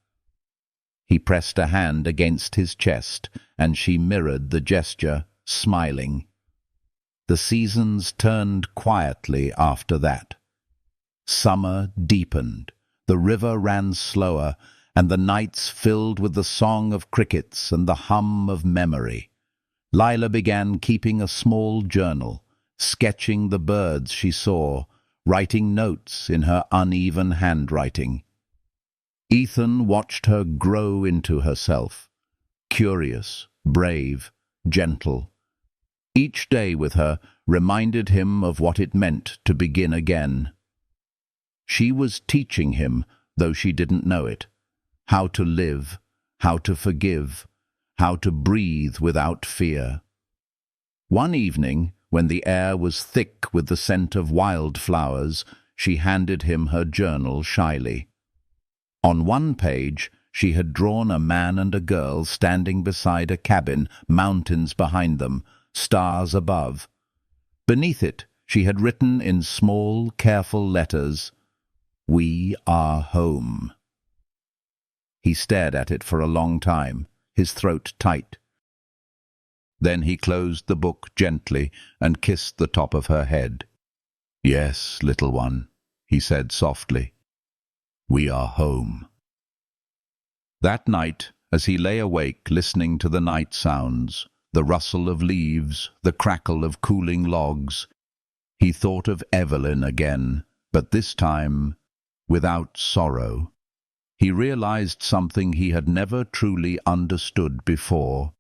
He pressed a hand against his chest, and she mirrored the gesture, smiling. The seasons turned quietly after that. Summer deepened, the river ran slower, and the nights filled with the song of crickets and the hum of memory. Lila began keeping a small journal, sketching the birds she saw, writing notes in her uneven handwriting. Ethan watched her grow into herself, curious, brave, gentle. Each day with her reminded him of what it meant to begin again. She was teaching him, though she didn't know it, how to live, how to forgive, how to breathe without fear. One evening, when the air was thick with the scent of wildflowers, she handed him her journal shyly. On one page, she had drawn a man and a girl standing beside a cabin, mountains behind them, stars above. Beneath it, she had written in small, careful letters, "We are home." He stared at it for a long time, his throat tight. Then he closed the book gently and kissed the top of her head. "Yes, little one," he said softly. "We are home." That night, as he lay awake listening to the night sounds, the rustle of leaves, the crackle of cooling logs, he thought of Evelyn again, but this time without sorrow. He realized something he had never truly understood before.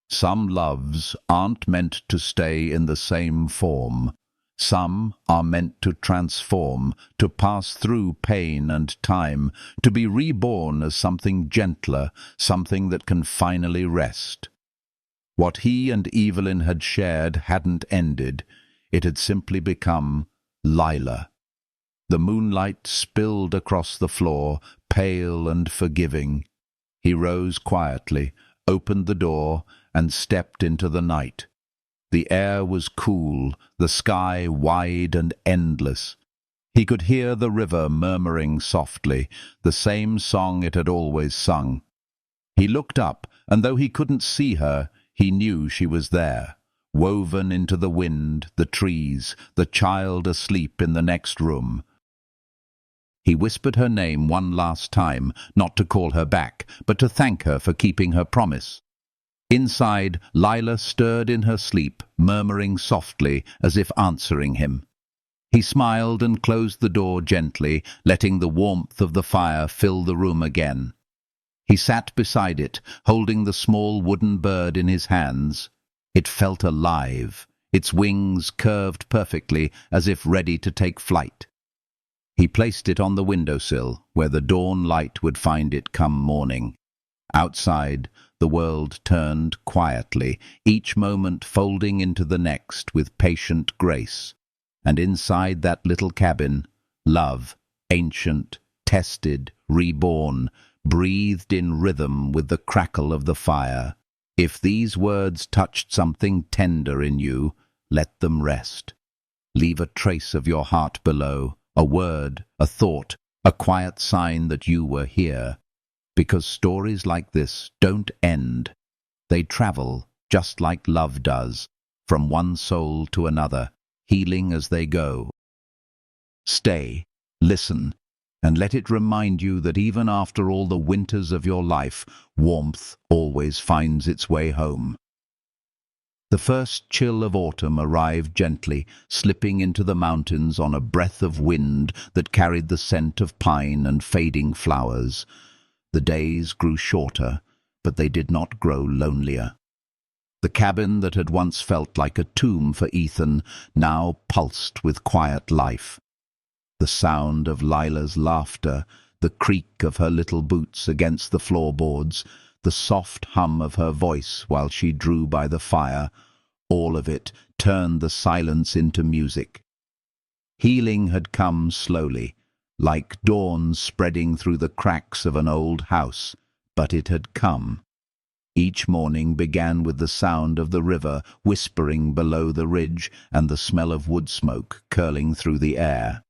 Some loves aren't meant to stay in the same form. Some are meant to transform, to pass through pain and time, to be reborn as something gentler, something that can finally rest. What he and Evelyn had shared hadn't ended. It had simply become Lila. The moonlight spilled across the floor, pale and forgiving. He rose quietly, opened the door, and stepped into the night. The air was cool, the sky wide and endless. He could hear the river murmuring softly, the same song it had always sung. He looked up, and though he couldn't see her, he knew she was there, woven into the wind, the trees, the child asleep in the next room. He whispered her name one last time, not to call her back, but to thank her for keeping her promise. Inside, Lila stirred in her sleep, murmuring softly, as if answering him. He smiled and closed the door gently, letting the warmth of the fire fill the room again. He sat beside it, holding the small wooden bird in his hands. It felt alive, its wings curved perfectly, as if ready to take flight. He placed it on the windowsill, where the dawn light would find it come morning. Outside, the world turned quietly, each moment folding into the next with patient grace. And inside that little cabin, love, ancient, tested, reborn, breathed in rhythm with the crackle of the fire. If these words touched something tender in you, let them rest. Leave a trace of your heart below, a word, a thought, a quiet sign that you were here. Because stories like this don't end. They travel, just like love does, from one soul to another, healing as they go. Stay, listen, and let it remind you that even after all the winters of your life, warmth always finds its way home. The first chill of autumn arrived gently, slipping into the mountains on a breath of wind that carried the scent of pine and fading flowers. The days grew shorter, but they did not grow lonelier. The cabin that had once felt like a tomb for Ethan now pulsed with quiet life. The sound of Lila's laughter, the creak of her little boots against the floorboards, the soft hum of her voice while she drew by the fire, all of it turned the silence into music. Healing had come slowly, like dawn spreading through the cracks of an old house, but it had come. Each morning began with the sound of the river whispering below the ridge and the smell of wood smoke curling through the air.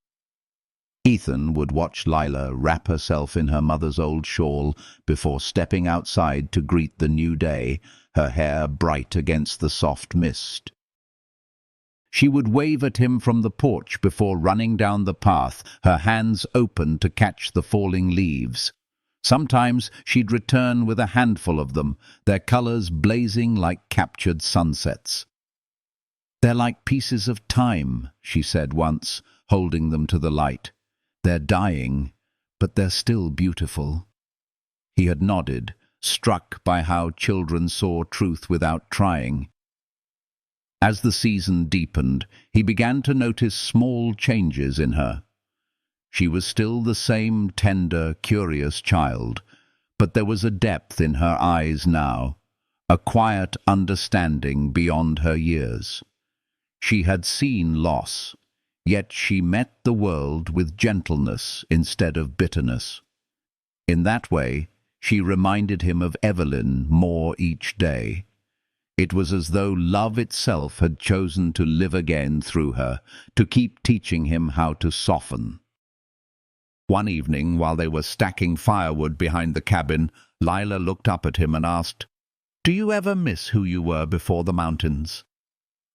Ethan would watch Lila wrap herself in her mother's old shawl before stepping outside to greet the new day, her hair bright against the soft mist. She would wave at him from the porch before running down the path, her hands open to catch the falling leaves. Sometimes she'd return with a handful of them, their colors blazing like captured sunsets. "They're like pieces of time," she said once, holding them to the light. "They're dying, but they're still beautiful." He had nodded, struck by how children saw truth without trying. As the season deepened, he began to notice small changes in her. She was still the same tender, curious child, but there was a depth in her eyes now, a quiet understanding beyond her years. She had seen loss, yet she met the world with gentleness instead of bitterness. In that way, she reminded him of Evelyn more each day. It was as though love itself had chosen to live again through her, to keep teaching him how to soften. One evening, while they were stacking firewood behind the cabin, Lila looked up at him and asked, "Do you ever miss who you were before the mountains?"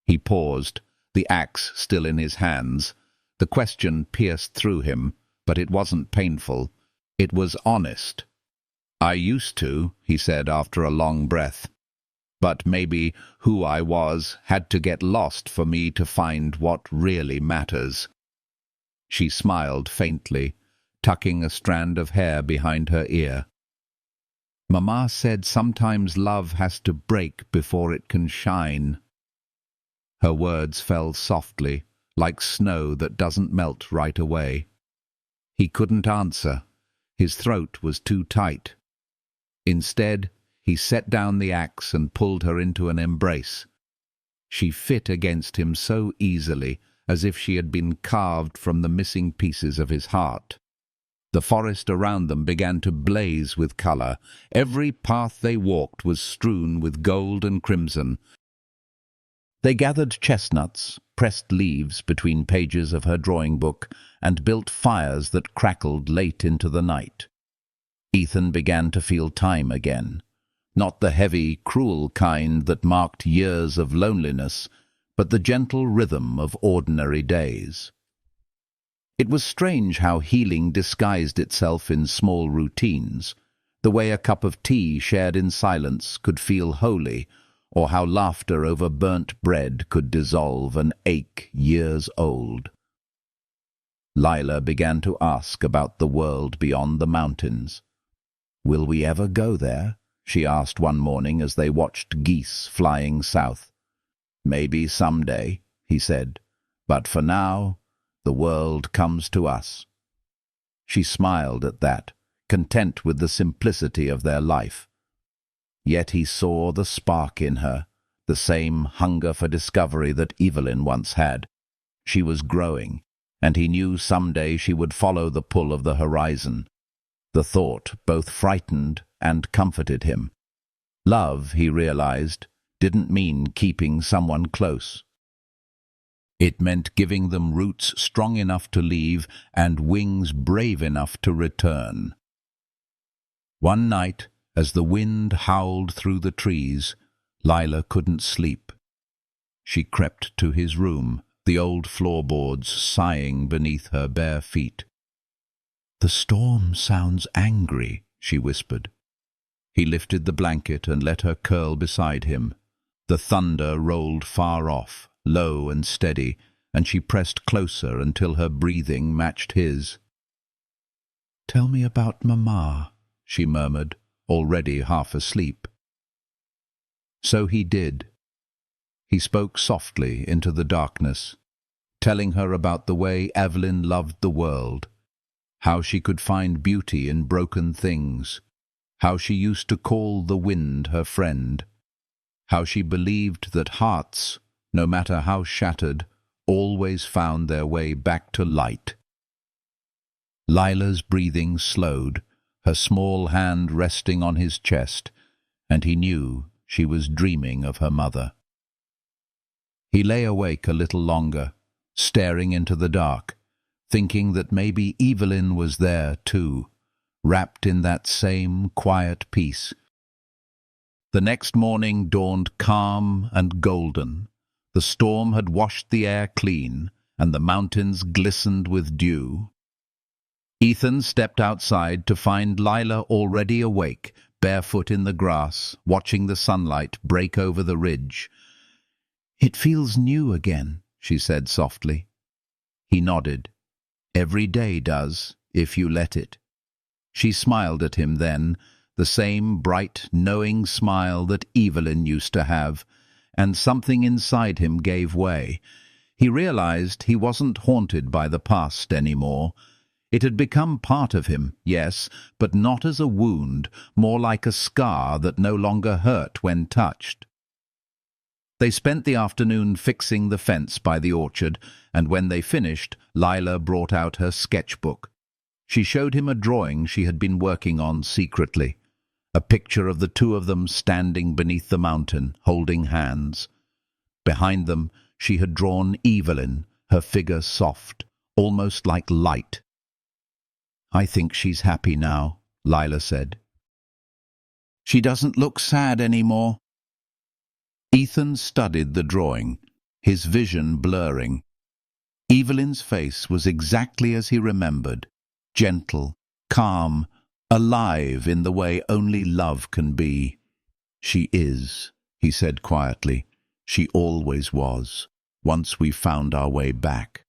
He paused, the axe still in his hands. The question pierced through him, but it wasn't painful. It was honest. "I used to," he said after a long breath. "But maybe who I was had to get lost for me to find what really matters." She smiled faintly, tucking a strand of hair behind her ear. "Mama said sometimes love has to break before it can shine." Her words fell softly, like snow that doesn't melt right away. He couldn't answer. His throat was too tight. Instead, he set down the axe and pulled her into an embrace. She fit against him so easily, as if she had been carved from the missing pieces of his heart. The forest around them began to blaze with colour. Every path they walked was strewn with gold and crimson. They gathered chestnuts, pressed leaves between pages of her drawing book, and built fires that crackled late into the night. Ethan began to feel time again. Not the heavy, cruel kind that marked years of loneliness, but the gentle rhythm of ordinary days. It was strange how healing disguised itself in small routines, the way a cup of tea shared in silence could feel holy, or how laughter over burnt bread could dissolve an ache years old. Lila began to ask about the world beyond the mountains. "Will we ever go there?" she asked one morning as they watched geese flying south. "Maybe someday," he said, "but for now, the world comes to us." She smiled at that, content with the simplicity of their life. Yet he saw the spark in her, the same hunger for discovery that Evelyn once had. She was growing, and he knew someday she would follow the pull of the horizon. The thought both frightened and comforted him. Love, he realized, didn't mean keeping someone close. It meant giving them roots strong enough to leave and wings brave enough to return. One night, as the wind howled through the trees, Lila couldn't sleep. She crept to his room, the old floorboards sighing beneath her bare feet. "The storm sounds angry," she whispered. He lifted the blanket and let her curl beside him. The thunder rolled far off, low and steady, and she pressed closer until her breathing matched his. "Tell me about Mama," she murmured, already half asleep. So he did. He spoke softly into the darkness, telling her about the way Evelyn loved the world, how she could find beauty in broken things, how she used to call the wind her friend, how she believed that hearts, no matter how shattered, always found their way back to light. Lila's breathing slowed, her small hand resting on his chest, and he knew she was dreaming of her mother. He lay awake a little longer, staring into the dark, thinking that maybe Evelyn was there too, wrapped in that same quiet peace. The next morning dawned calm and golden. The storm had washed the air clean, and the mountains glistened with dew. Ethan stepped outside to find Lila already awake, barefoot in the grass, watching the sunlight break over the ridge. "It feels new again," she said softly. He nodded. "Every day does, if you let it." She smiled at him then, the same bright, knowing smile that Evelyn used to have, and something inside him gave way. He realized he wasn't haunted by the past anymore. It had become part of him, yes, but not as a wound, more like a scar that no longer hurt when touched. They spent the afternoon fixing the fence by the orchard, and when they finished, Lila brought out her sketchbook. She showed him a drawing she had been working on secretly, a picture of the two of them standing beneath the mountain, holding hands. Behind them, she had drawn Evelyn, her figure soft, almost like light. "I think she's happy now," Lila said. "She doesn't look sad anymore." Ethan studied the drawing, his vision blurring. Evelyn's face was exactly as he remembered, gentle, calm, alive in the way only love can be. "She is," he said quietly. "She always was, once we found our way back."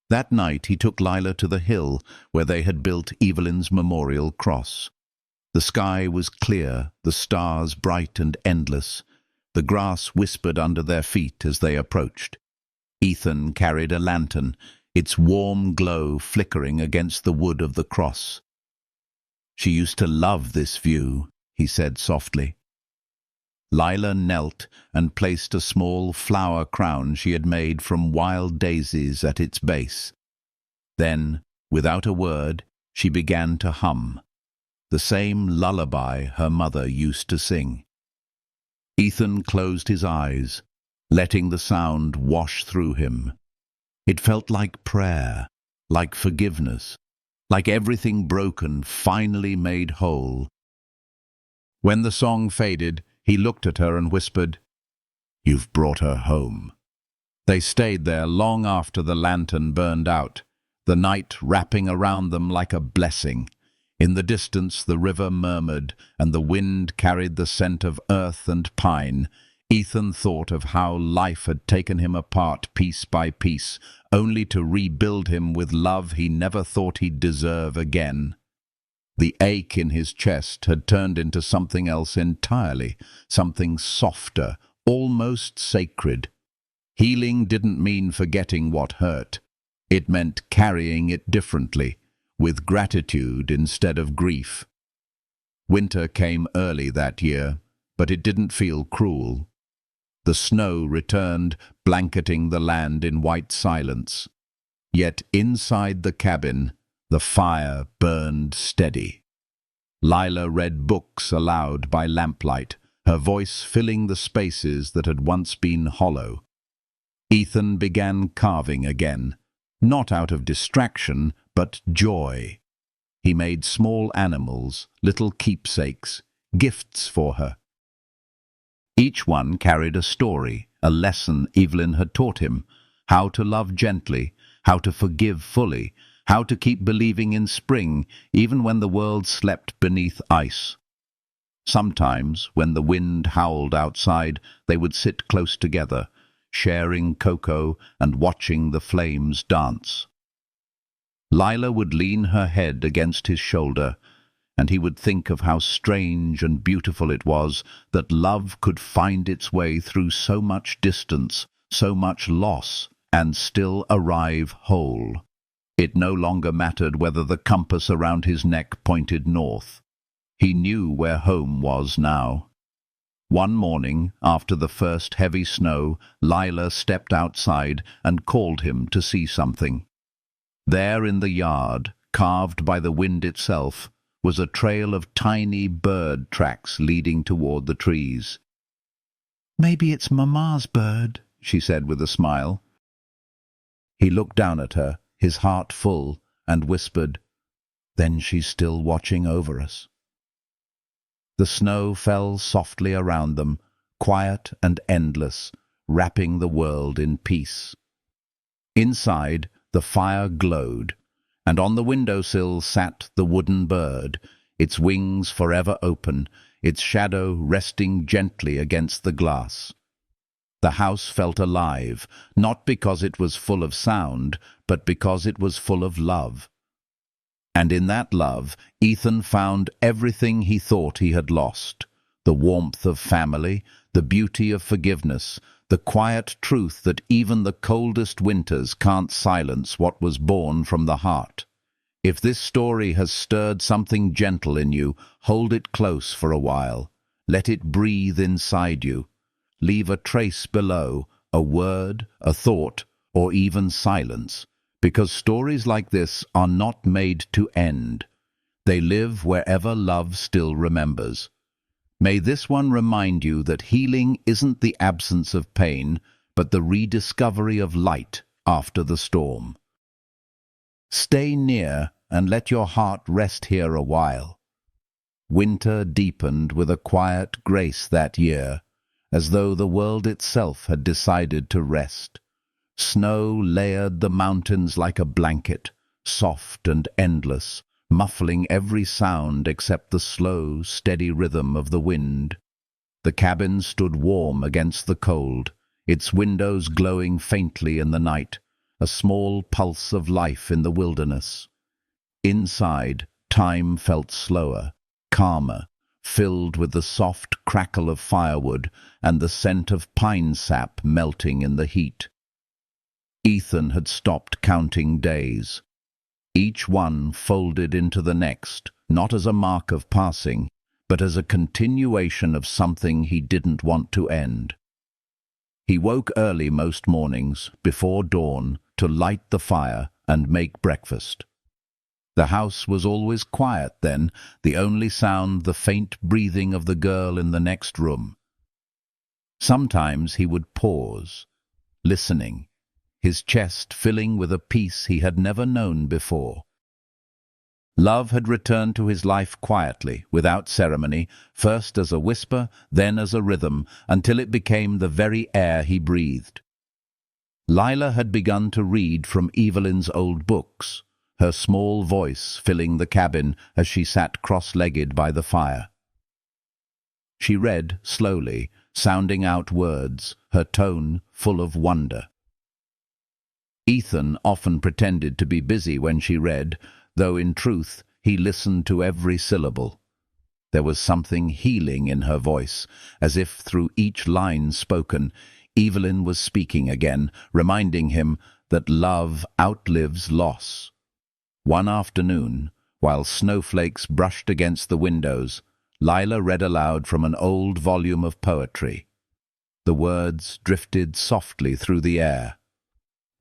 That night he took Lila to the hill where they had built Evelyn's memorial cross. The sky was clear, the stars bright and endless. The grass whispered under their feet as they approached. Ethan carried a lantern, its warm glow flickering against the wood of the cross. "She used to love this view," he said softly. Lila knelt and placed a small flower crown she had made from wild daisies at its base. Then, without a word, she began to hum, the same lullaby her mother used to sing. Ethan closed his eyes, letting the sound wash through him. It felt like prayer, like forgiveness, like everything broken finally made whole. When the song faded, he looked at her and whispered, "You've brought her home." They stayed there long after the lantern burned out, the night wrapping around them like a blessing. In the distance the river murmured, and the wind carried the scent of earth and pine. Ethan thought of how life had taken him apart piece by piece, only to rebuild him with love he never thought he'd deserve again. The ache in his chest had turned into something else entirely, something softer, almost sacred. Healing didn't mean forgetting what hurt. It meant carrying it differently, with gratitude instead of grief. Winter came early that year, but it didn't feel cruel. The snow returned, blanketing the land in white silence. Yet inside the cabin, the fire burned steady. Lila read books aloud by lamplight, her voice filling the spaces that had once been hollow. Ethan began carving again, not out of distraction, but joy. He made small animals, little keepsakes, gifts for her. Each one carried a story, a lesson Evelyn had taught him: how to love gently, how to forgive fully, how to keep believing in spring, even when the world slept beneath ice. Sometimes, when the wind howled outside, they would sit close together, sharing cocoa and watching the flames dance. Lila would lean her head against his shoulder, and he would think of how strange and beautiful it was that love could find its way through so much distance, so much loss, and still arrive whole. It no longer mattered whether the compass around his neck pointed north. He knew where home was now. One morning, after the first heavy snow, Lila stepped outside and called him to see something. There in the yard, carved by the wind itself, was a trail of tiny bird tracks leading toward the trees. "Maybe it's Mama's bird," she said with a smile. He looked down at her, his heart full, and whispered, "Then she's still watching over us." The snow fell softly around them, quiet and endless, wrapping the world in peace. Inside, the fire glowed, and on the windowsill sat the wooden bird, its wings forever open, its shadow resting gently against the glass. The house felt alive, not because it was full of sound, but because it was full of love. And in that love, Ethan found everything he thought he had lost: the warmth of family, the beauty of forgiveness, the quiet truth that even the coldest winters can't silence what was born from the heart. If this story has stirred something gentle in you, hold it close for a while. Let it breathe inside you. Leave a trace below, a word, a thought, or even silence, because stories like this are not made to end. They live wherever love still remembers. May this one remind you that healing isn't the absence of pain, but the rediscovery of light after the storm. Stay near and let your heart rest here a while. Winter deepened with a quiet grace that year, as though the world itself had decided to rest. Snow layered the mountains like a blanket, soft and endless, muffling every sound except the slow, steady rhythm of the wind. The cabin stood warm against the cold, its windows glowing faintly in the night, a small pulse of life in the wilderness. Inside, time felt slower, calmer, filled with the soft crackle of firewood and the scent of pine sap melting in the heat. Ethan had stopped counting days. Each one folded into the next, not as a mark of passing, but as a continuation of something he didn't want to end. He woke early most mornings, before dawn, to light the fire and make breakfast. The house was always quiet then, the only sound the faint breathing of the girl in the next room. Sometimes he would pause, listening, his chest filling with a peace he had never known before. Love had returned to his life quietly, without ceremony, first as a whisper, then as a rhythm, until it became the very air he breathed. Lila had begun to read from Evelyn's old books, her small voice filling the cabin as she sat cross-legged by the fire. She read slowly, sounding out words, her tone full of wonder. Ethan often pretended to be busy when she read, though in truth he listened to every syllable. There was something healing in her voice, as if through each line spoken, Evelyn was speaking again, reminding him that love outlives loss. One afternoon, while snowflakes brushed against the windows, Lila read aloud from an old volume of poetry. The words drifted softly through the air.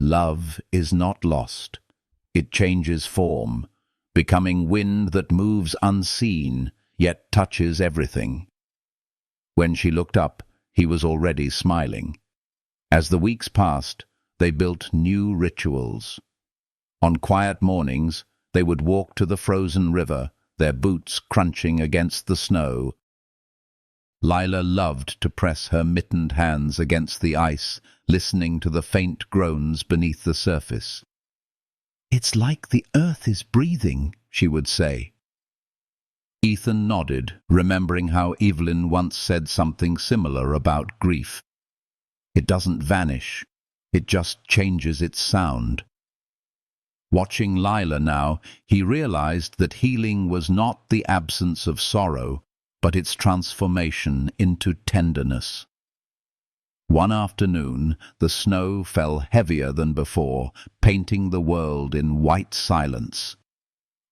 Love is not lost. It changes form, becoming wind that moves unseen, yet touches everything. When she looked up, he was already smiling. As the weeks passed, they built new rituals. On quiet mornings, they would walk to the frozen river, their boots crunching against the snow. Lila loved to press her mittened hands against the ice, listening to the faint groans beneath the surface. "It's like the earth is breathing," she would say. Ethan nodded, remembering how Evelyn once said something similar about grief. It doesn't vanish, it just changes its sound. Watching Lila now, he realized that healing was not the absence of sorrow, but its transformation into tenderness. One afternoon, the snow fell heavier than before, painting the world in white silence.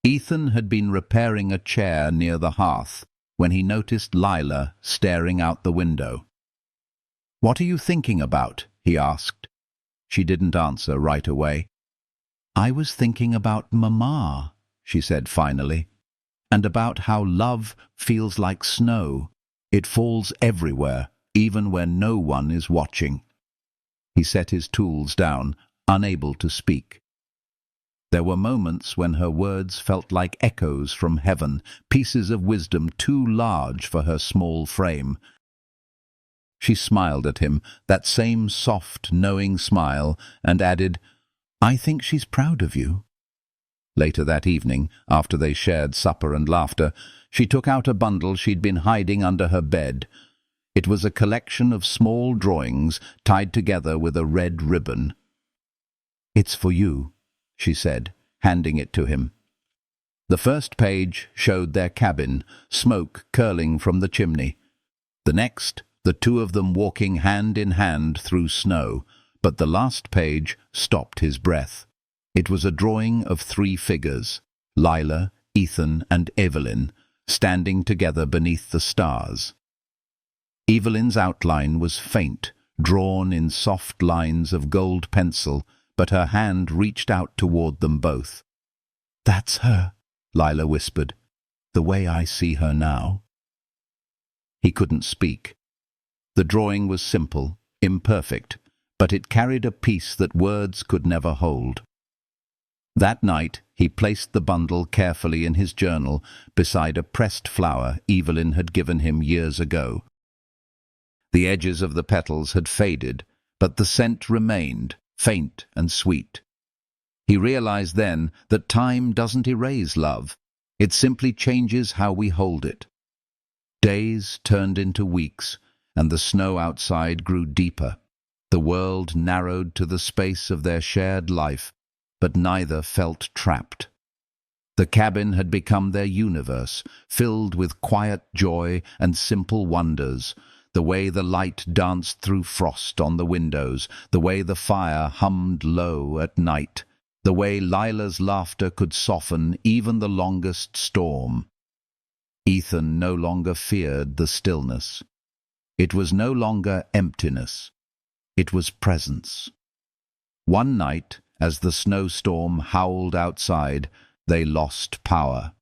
Ethan had been repairing a chair near the hearth when he noticed Lila staring out the window. "What are you thinking about?" he asked. She didn't answer right away. "I was thinking about Mama," she said finally, "and about how love feels like snow. It falls everywhere, even when no one is watching." He set his tools down, unable to speak. There were moments when her words felt like echoes from heaven, pieces of wisdom too large for her small frame. She smiled at him, that same soft, knowing smile, and added, "I think she's proud of you." Later that evening, after they shared supper and laughter, she took out a bundle she'd been hiding under her bed. It was a collection of small drawings tied together with a red ribbon. "It's for you," she said, handing it to him. The first page showed their cabin, smoke curling from the chimney. The next, the two of them walking hand in hand through snow, but the last page stopped his breath. It was a drawing of 3 figures, Lila, Ethan, and Evelyn, standing together beneath the stars. Evelyn's outline was faint, drawn in soft lines of gold pencil, but her hand reached out toward them both. "That's her," Lila whispered, "the way I see her now." He couldn't speak. The drawing was simple, imperfect, but it carried a peace that words could never hold. That night, he placed the bundle carefully in his journal beside a pressed flower Evelyn had given him years ago. The edges of the petals had faded, but the scent remained, faint and sweet. He realized then that time doesn't erase love. It simply changes how we hold it. Days turned into weeks, and the snow outside grew deeper. The world narrowed to the space of their shared life, but neither felt trapped. The cabin had become their universe, filled with quiet joy and simple wonders. the way the light danced through frost on the windows, the way the fire hummed low at night, the way Lila's laughter could soften even the longest storm. Ethan no longer feared the stillness. It was no longer emptiness. It was presence. One night, as the snowstorm howled outside, they lost power.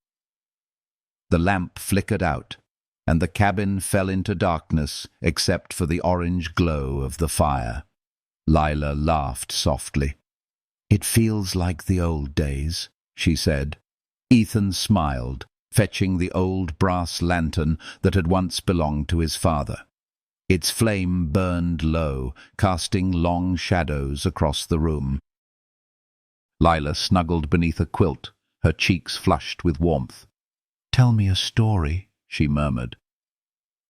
The lamp flickered out, and the cabin fell into darkness except for the orange glow of the fire. Lila laughed softly. "It feels like the old days," she said. Ethan smiled, fetching the old brass lantern that had once belonged to his father. Its flame burned low, casting long shadows across the room. Lila snuggled beneath a quilt, her cheeks flushed with warmth. "Tell me a story," she murmured.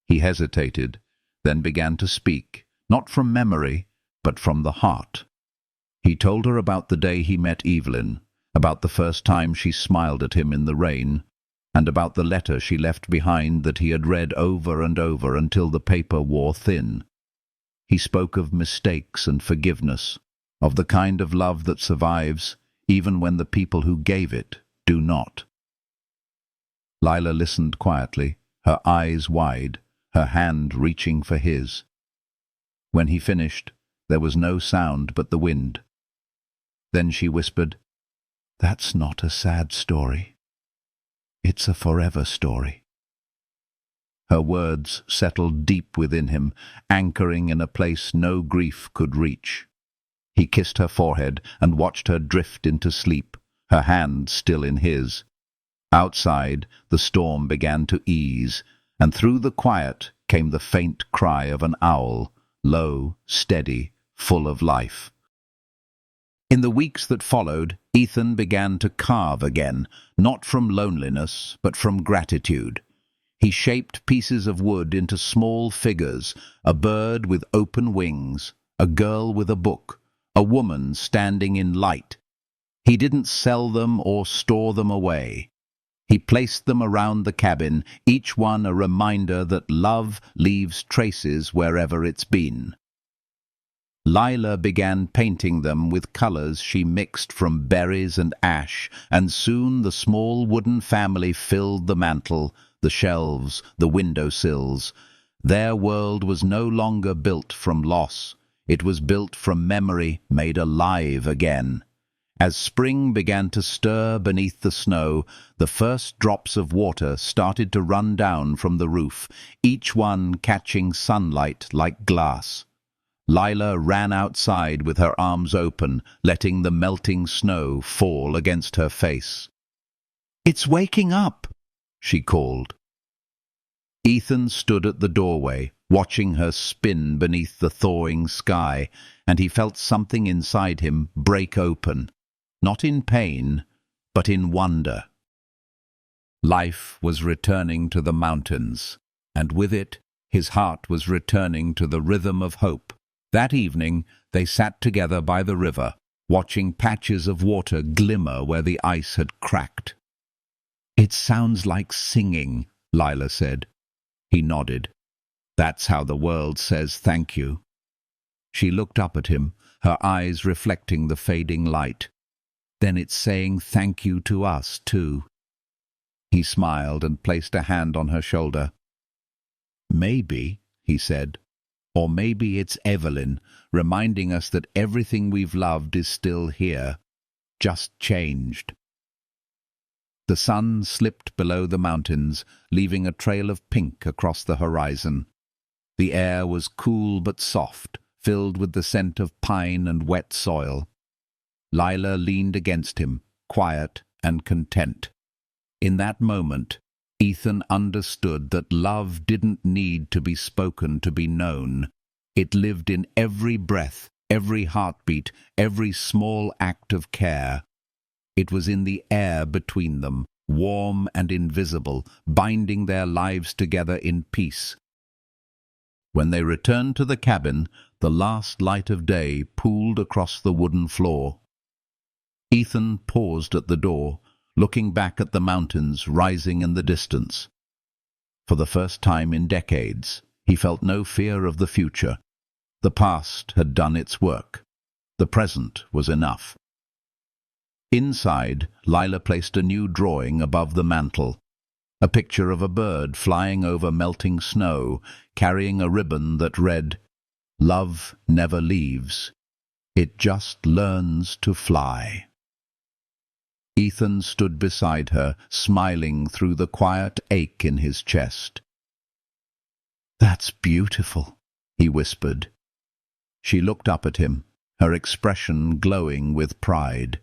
He hesitated, then began to speak, not from memory, but from the heart. He told her about the day he met Evelyn, about the first time she smiled at him in the rain, and about the letter she left behind that he had read over and over until the paper wore thin. He spoke of mistakes and forgiveness, of the kind of love that survives even when the people who gave it do not. Lila listened quietly, her eyes wide, her hand reaching for his. When he finished, there was no sound but the wind. Then she whispered, "That's not a sad story. It's a forever story." Her words settled deep within him, anchoring in a place no grief could reach. He kissed her forehead and watched her drift into sleep, her hand still in his. Outside, the storm began to ease, and through the quiet came the faint cry of an owl, low, steady, full of life. In the weeks that followed, Ethan began to carve again, not from loneliness, but from gratitude. He shaped pieces of wood into small figures, a bird with open wings, a girl with a book, a woman standing in light. He didn't sell them or store them away. He placed them around the cabin, each one a reminder that love leaves traces wherever it's been. Lila began painting them with colors she mixed from berries and ash, and soon the small wooden family filled the mantel, the shelves, the windowsills. Their world was no longer built from loss. It was built from memory made alive again. As spring began to stir beneath the snow, the first drops of water started to run down from the roof, each one catching sunlight like glass. Lila ran outside with her arms open, letting the melting snow fall against her face. "It's waking up," she called. Ethan stood at the doorway, watching her spin beneath the thawing sky, and he felt something inside him break open, not in pain, but in wonder. Life was returning to the mountains, and with it, his heart was returning to the rhythm of hope. That evening, they sat together by the river, watching patches of water glimmer where the ice had cracked. "It sounds like singing," Lila said. He nodded. "That's how the world says thank you." She looked up at him, her eyes reflecting the fading light. "Then it's saying thank you to us, too." He smiled and placed a hand on her shoulder. "Maybe," he said. "Or maybe it's Evelyn, reminding us that everything we've loved is still here, just changed." The sun slipped below the mountains, leaving a trail of pink across the horizon. The air was cool but soft, filled with the scent of pine and wet soil. Lila leaned against him, quiet and content. In that moment, Ethan understood that love didn't need to be spoken to be known. It lived in every breath, every heartbeat, every small act of care. It was in the air between them, warm and invisible, binding their lives together in peace. When they returned to the cabin, the last light of day pooled across the wooden floor. Ethan paused at the door, looking back at the mountains rising in the distance. For the first time in decades, He felt no fear of the future. The past had done its work. The present was enough. Inside, Lila placed a new drawing above the mantel. A picture of a bird flying over melting snow, carrying a ribbon that read, "Love never leaves. It just learns to fly." Ethan stood beside her, smiling through the quiet ache in his chest. "That's beautiful," he whispered. She looked up at him, her expression glowing with pride.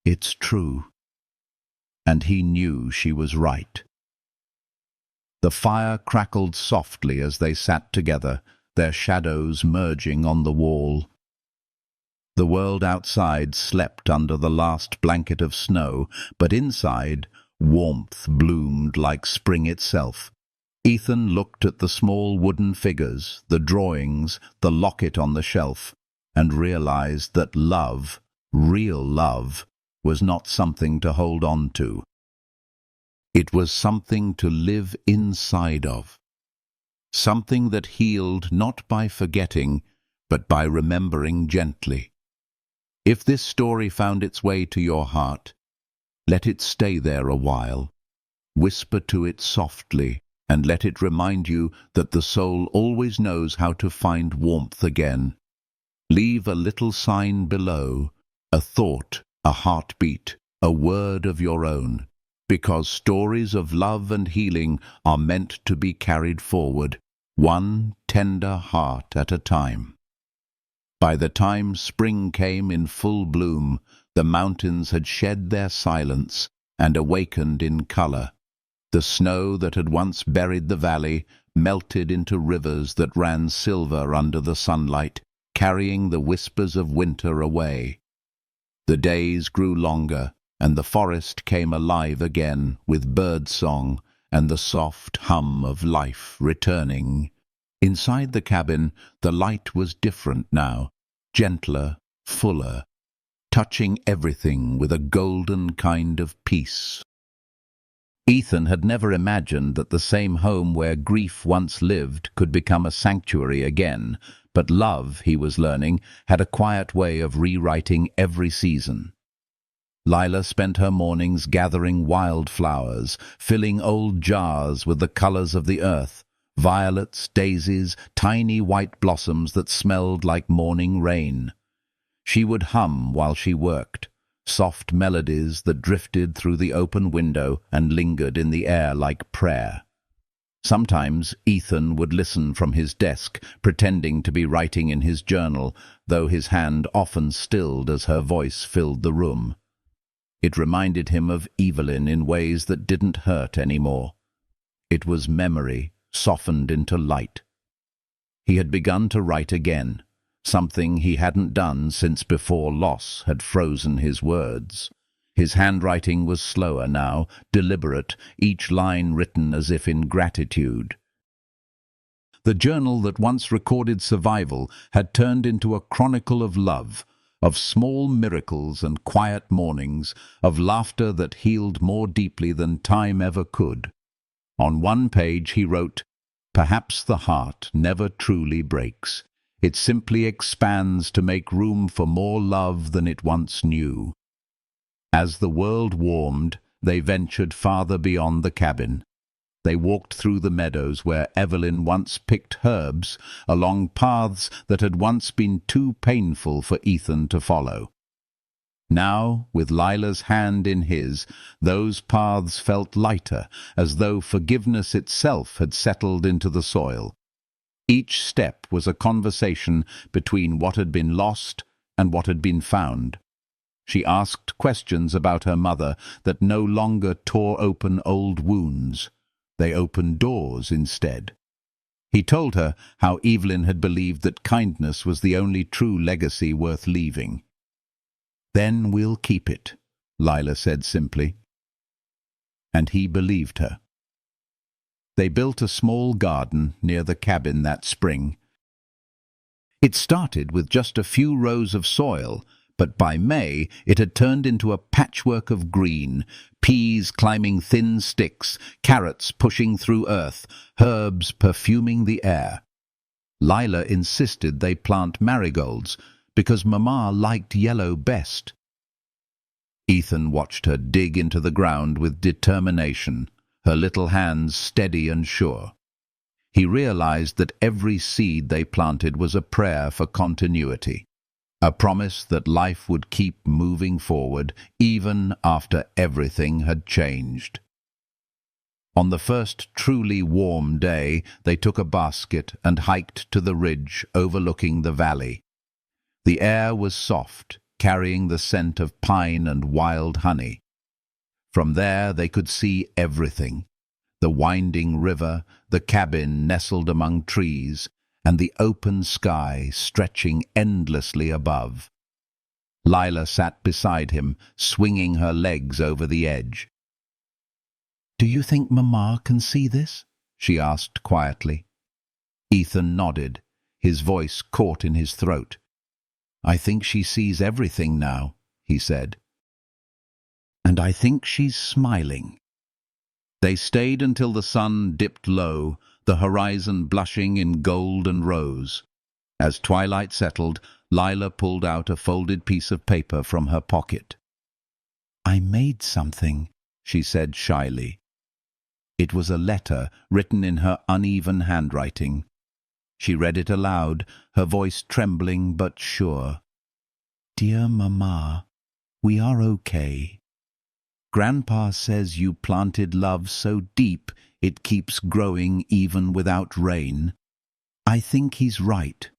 "It's true." And he knew she was right. The fire crackled softly as they sat together, their shadows merging on the wall. The world outside slept under the last blanket of snow, but inside, warmth bloomed like spring itself. Ethan looked at the small wooden figures, the drawings, the locket on the shelf, and realized that love, real love, was not something to hold on to. It was something to live inside of. Something that healed not by forgetting, but by remembering gently. If this story found its way to your heart, let it stay there a while. Whisper to it softly, and let it remind you that the soul always knows how to find warmth again. Leave a little sign below, a thought, a heartbeat, a word of your own, because stories of love and healing are meant to be carried forward, one tender heart at a time. By the time spring came in full bloom, the mountains had shed their silence and awakened in color. The snow that had once buried the valley melted into rivers that ran silver under the sunlight, carrying the whispers of winter away. The days grew longer, and the forest came alive again with birdsong and the soft hum of life returning. Inside the cabin, the light was different now, gentler, fuller, touching everything with a golden kind of peace. Ethan had never imagined that the same home where grief once lived could become a sanctuary again, but love, he was learning, had a quiet way of rewriting every season. Lila spent her mornings gathering wildflowers, filling old jars with the colors of the earth, violets, daisies, tiny white blossoms that smelled like morning rain. She would hum while she worked, soft melodies that drifted through the open window and lingered in the air like prayer. Sometimes Ethan would listen from his desk, pretending to be writing in his journal, though his hand often stilled as her voice filled the room. It reminded him of Evelyn in ways that didn't hurt anymore. It was memory softened into light. He had begun to write again, something he hadn't done since before loss had frozen his words. His handwriting was slower now, deliberate, each line written as if in gratitude. The journal that once recorded survival had turned into a chronicle of love, of small miracles and quiet mornings, of laughter that healed more deeply than time ever could. On one page he wrote, "Perhaps the heart never truly breaks. It simply expands to make room for more love than it once knew." As the world warmed, they ventured farther beyond the cabin. They walked through the meadows where Evelyn once picked herbs, along paths that had once been too painful for Ethan to follow. Now, with Lila's hand in his, those paths felt lighter, as though forgiveness itself had settled into the soil. Each step was a conversation between what had been lost and what had been found. She asked questions about her mother that no longer tore open old wounds. They opened doors instead. He told her how Evelyn had believed that kindness was the only true legacy worth leaving. "Then we'll keep it," Lila said simply. And he believed her. They built a small garden near the cabin that spring. It started with just a few rows of soil, But by May, it had turned into a patchwork of green, peas climbing thin sticks, carrots pushing through earth, herbs perfuming the air. Lila insisted they plant marigolds, because Mama liked yellow best. Ethan watched her dig into the ground with determination, her little hands steady and sure. He realized that every seed they planted was a prayer for continuity, a promise that life would keep moving forward even after everything had changed. On the first truly warm day, they took a basket and hiked to the ridge overlooking the valley. The air was soft, carrying the scent of pine and wild honey. From there they could see everything: the winding river, the cabin nestled among trees, and the open sky stretching endlessly above. Lila sat beside him, swinging her legs over the edge. "Do you think Mama can see this?" she asked quietly. Ethan nodded, his voice caught in his throat. "I think she sees everything now," he said. "And I think she's smiling." They stayed until the sun dipped low, the horizon blushing in gold and rose. As twilight settled, Lila pulled out a folded piece of paper from her pocket. "I made something," she said shyly. It was a letter written in her uneven handwriting. She read it aloud, her voice trembling but sure. "Dear Mama, we are okay. Grandpa says you planted love so deep it keeps growing even without rain. I think he's right.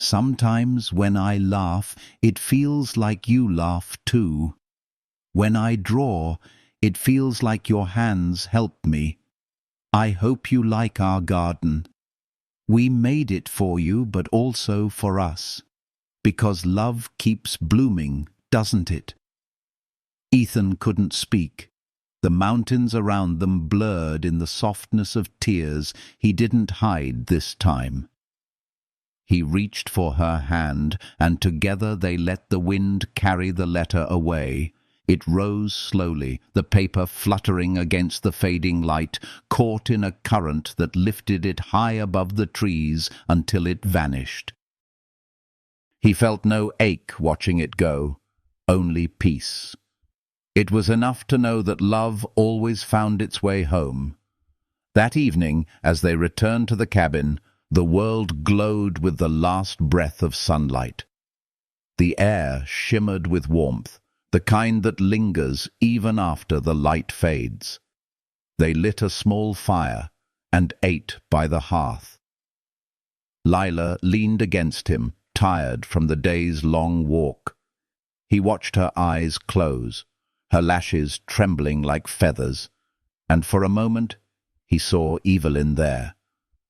Sometimes when I laugh, it feels like you laugh too. When I draw, it feels like your hands help me. I hope you like our garden. We made it for you, but also for us. Because love keeps blooming, doesn't it?" Ethan couldn't speak. The mountains around them blurred in the softness of tears he didn't hide this time. He reached for her hand, and together they let the wind carry the letter away. It rose slowly, the paper fluttering against the fading light, caught in a current that lifted it high above the trees until it vanished. He felt no ache watching it go, only peace. It was enough to know that love always found its way home. That evening, as they returned to the cabin, the world glowed with the last breath of sunlight. The air shimmered with warmth, the kind that lingers even after the light fades. They lit a small fire and ate by the hearth. Lila leaned against him, tired from the day's long walk. He watched her eyes close, her lashes trembling like feathers, and for a moment he saw Evelyn there,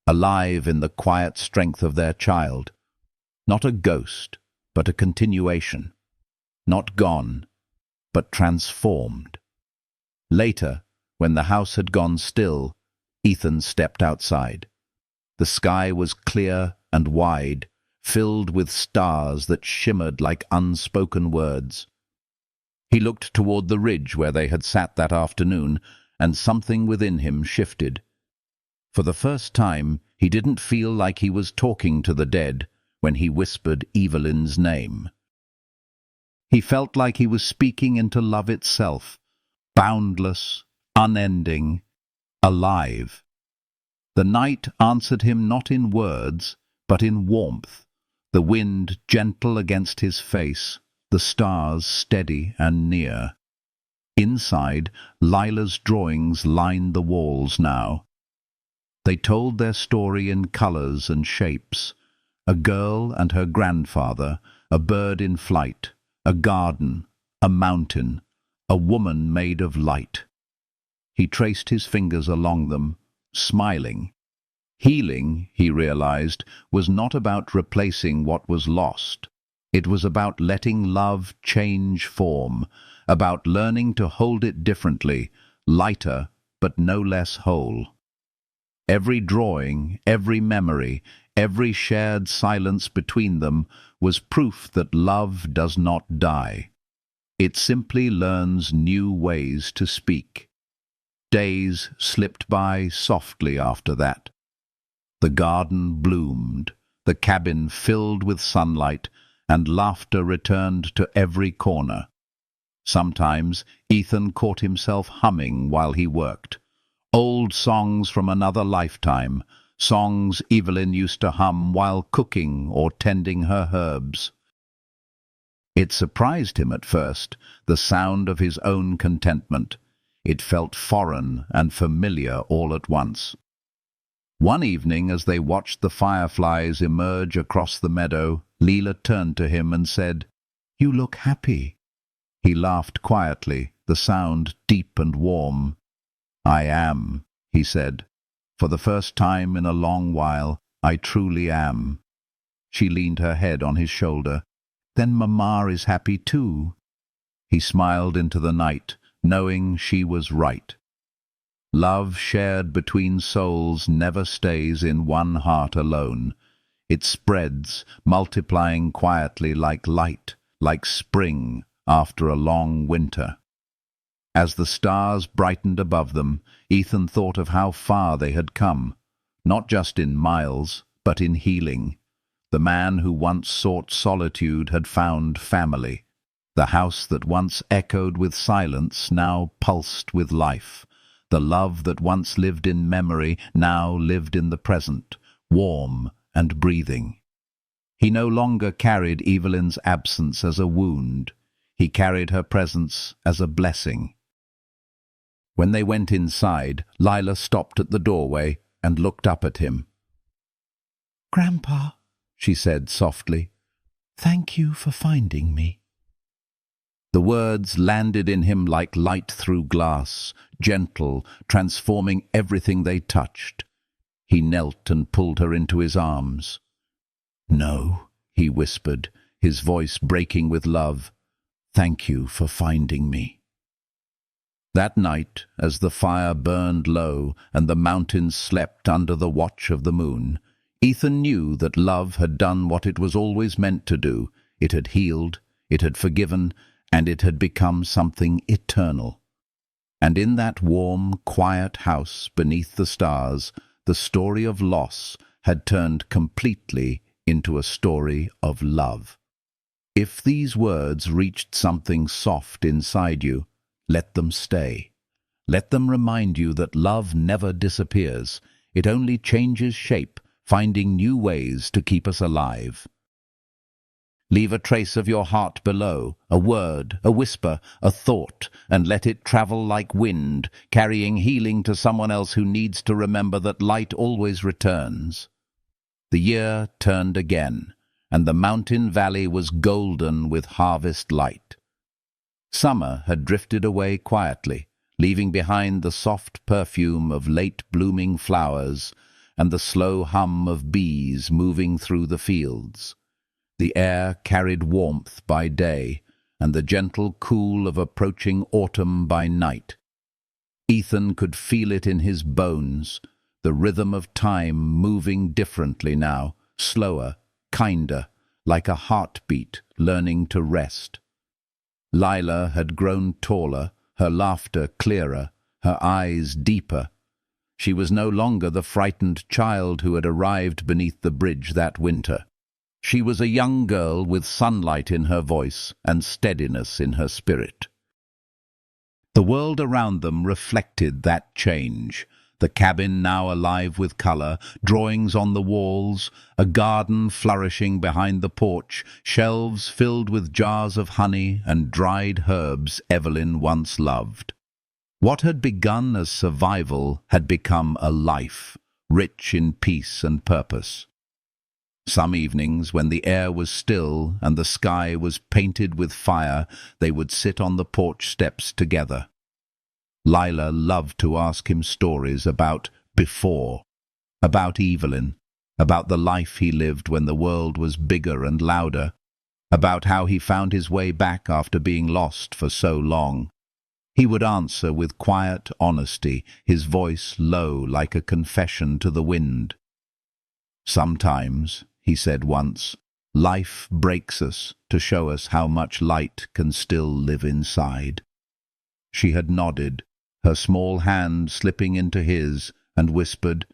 alive in the quiet strength of their child. Not a ghost, but a continuation. Not gone, but transformed. Later, when the house had gone still, Ethan stepped outside. The sky was clear and wide, filled with stars that shimmered like unspoken words. He looked toward the ridge where they had sat that afternoon, and something within him shifted. For the first time, he didn't feel like he was talking to the dead when he whispered Evelyn's name. He felt like he was speaking into love itself, boundless, unending, alive. The night answered him not in words, but in warmth, the wind gentle against his face, the stars steady and near. Inside, Lila's drawings lined the walls now. They told their story in colors and shapes. A girl and her grandfather, a bird in flight, a garden, a mountain, a woman made of light. He traced his fingers along them, smiling. Healing, he realized, was not about replacing what was lost. It was about letting love change form, about learning to hold it differently, lighter but no less whole. Every drawing, every memory, every shared silence between them was proof that love does not die. It simply learns new ways to speak. Days slipped by softly after that. The garden bloomed, the cabin filled with sunlight, and laughter returned to every corner. Sometimes Ethan caught himself humming while he worked. Old songs from another lifetime, songs Evelyn used to hum while cooking or tending her herbs. It surprised him at first, the sound of his own contentment. It felt foreign and familiar all at once. One evening, as they watched the fireflies emerge across the meadow, Leela turned to him and said, "You look happy." He laughed quietly, the sound deep and warm. "I am," he said. "For the first time in a long while, I truly am." She leaned her head on his shoulder. "Then Mama is happy too." He smiled into the night, knowing she was right. Love shared between souls never stays in one heart alone. It spreads, multiplying quietly like light, like spring after a long winter. As the stars brightened above them, Ethan thought of how far they had come, not just in miles, but in healing. The man who once sought solitude had found family. The house that once echoed with silence now pulsed with life. The love that once lived in memory now lived in the present, warm and breathing. He no longer carried Evelyn's absence as a wound. He carried her presence as a blessing. When they went inside, Lila stopped at the doorway and looked up at him. "Grandpa," she said softly, "thank you for finding me." The words landed in him like light through glass, gentle, transforming everything they touched. He knelt and pulled her into his arms. "No," he whispered, his voice breaking with love. "Thank you for finding me." That night, as the fire burned low and the mountains slept under the watch of the moon, Ethan knew that love had done what it was always meant to do. It had healed, it had forgiven, and it had become something eternal. And in that warm, quiet house beneath the stars, the story of loss had turned completely into a story of love. If these words reached something soft inside you, let them stay. Let them remind you that love never disappears. It only changes shape, finding new ways to keep us alive. Leave a trace of your heart below, a word, a whisper, a thought, and let it travel like wind, carrying healing to someone else who needs to remember that light always returns. The year turned again, and the mountain valley was golden with harvest light. Summer had drifted away quietly, leaving behind the soft perfume of late-blooming flowers and the slow hum of bees moving through the fields. The air carried warmth by day, and the gentle cool of approaching autumn by night. Ethan could feel it in his bones, the rhythm of time moving differently now, slower, kinder, like a heartbeat learning to rest. Lila had grown taller, her laughter clearer, her eyes deeper. She was no longer the frightened child who had arrived beneath the bridge that winter. She was a young girl with sunlight in her voice and steadiness in her spirit. The world around them reflected that change. The cabin now alive with color, drawings on the walls, a garden flourishing behind the porch, shelves filled with jars of honey and dried herbs Evelyn once loved. What had begun as survival had become a life, rich in peace and purpose. Some evenings, when the air was still and the sky was painted with fire, they would sit on the porch steps together. Lila loved to ask him stories about before, about Evelyn, about the life he lived when the world was bigger and louder, about how he found his way back after being lost for so long. He would answer with quiet honesty, his voice low like a confession to the wind. Sometimes, he said once, life breaks us to show us how much light can still live inside. She had nodded, her small hand slipping into his, and whispered,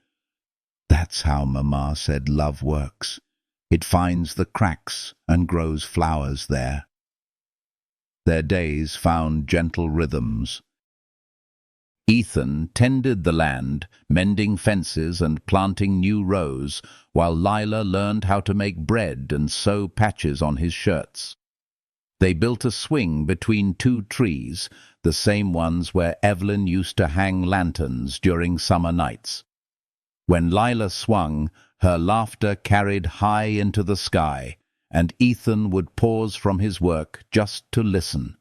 "That's how Mama said love works. It finds the cracks and grows flowers there." Their days found gentle rhythms. Ethan tended the land, mending fences and planting new rows, while Lila learned how to make bread and sew patches on his shirts. They built a swing between two trees, the same ones where Evelyn used to hang lanterns during summer nights. When Lila swung, her laughter carried high into the sky, and Ethan would pause from his work just to listen.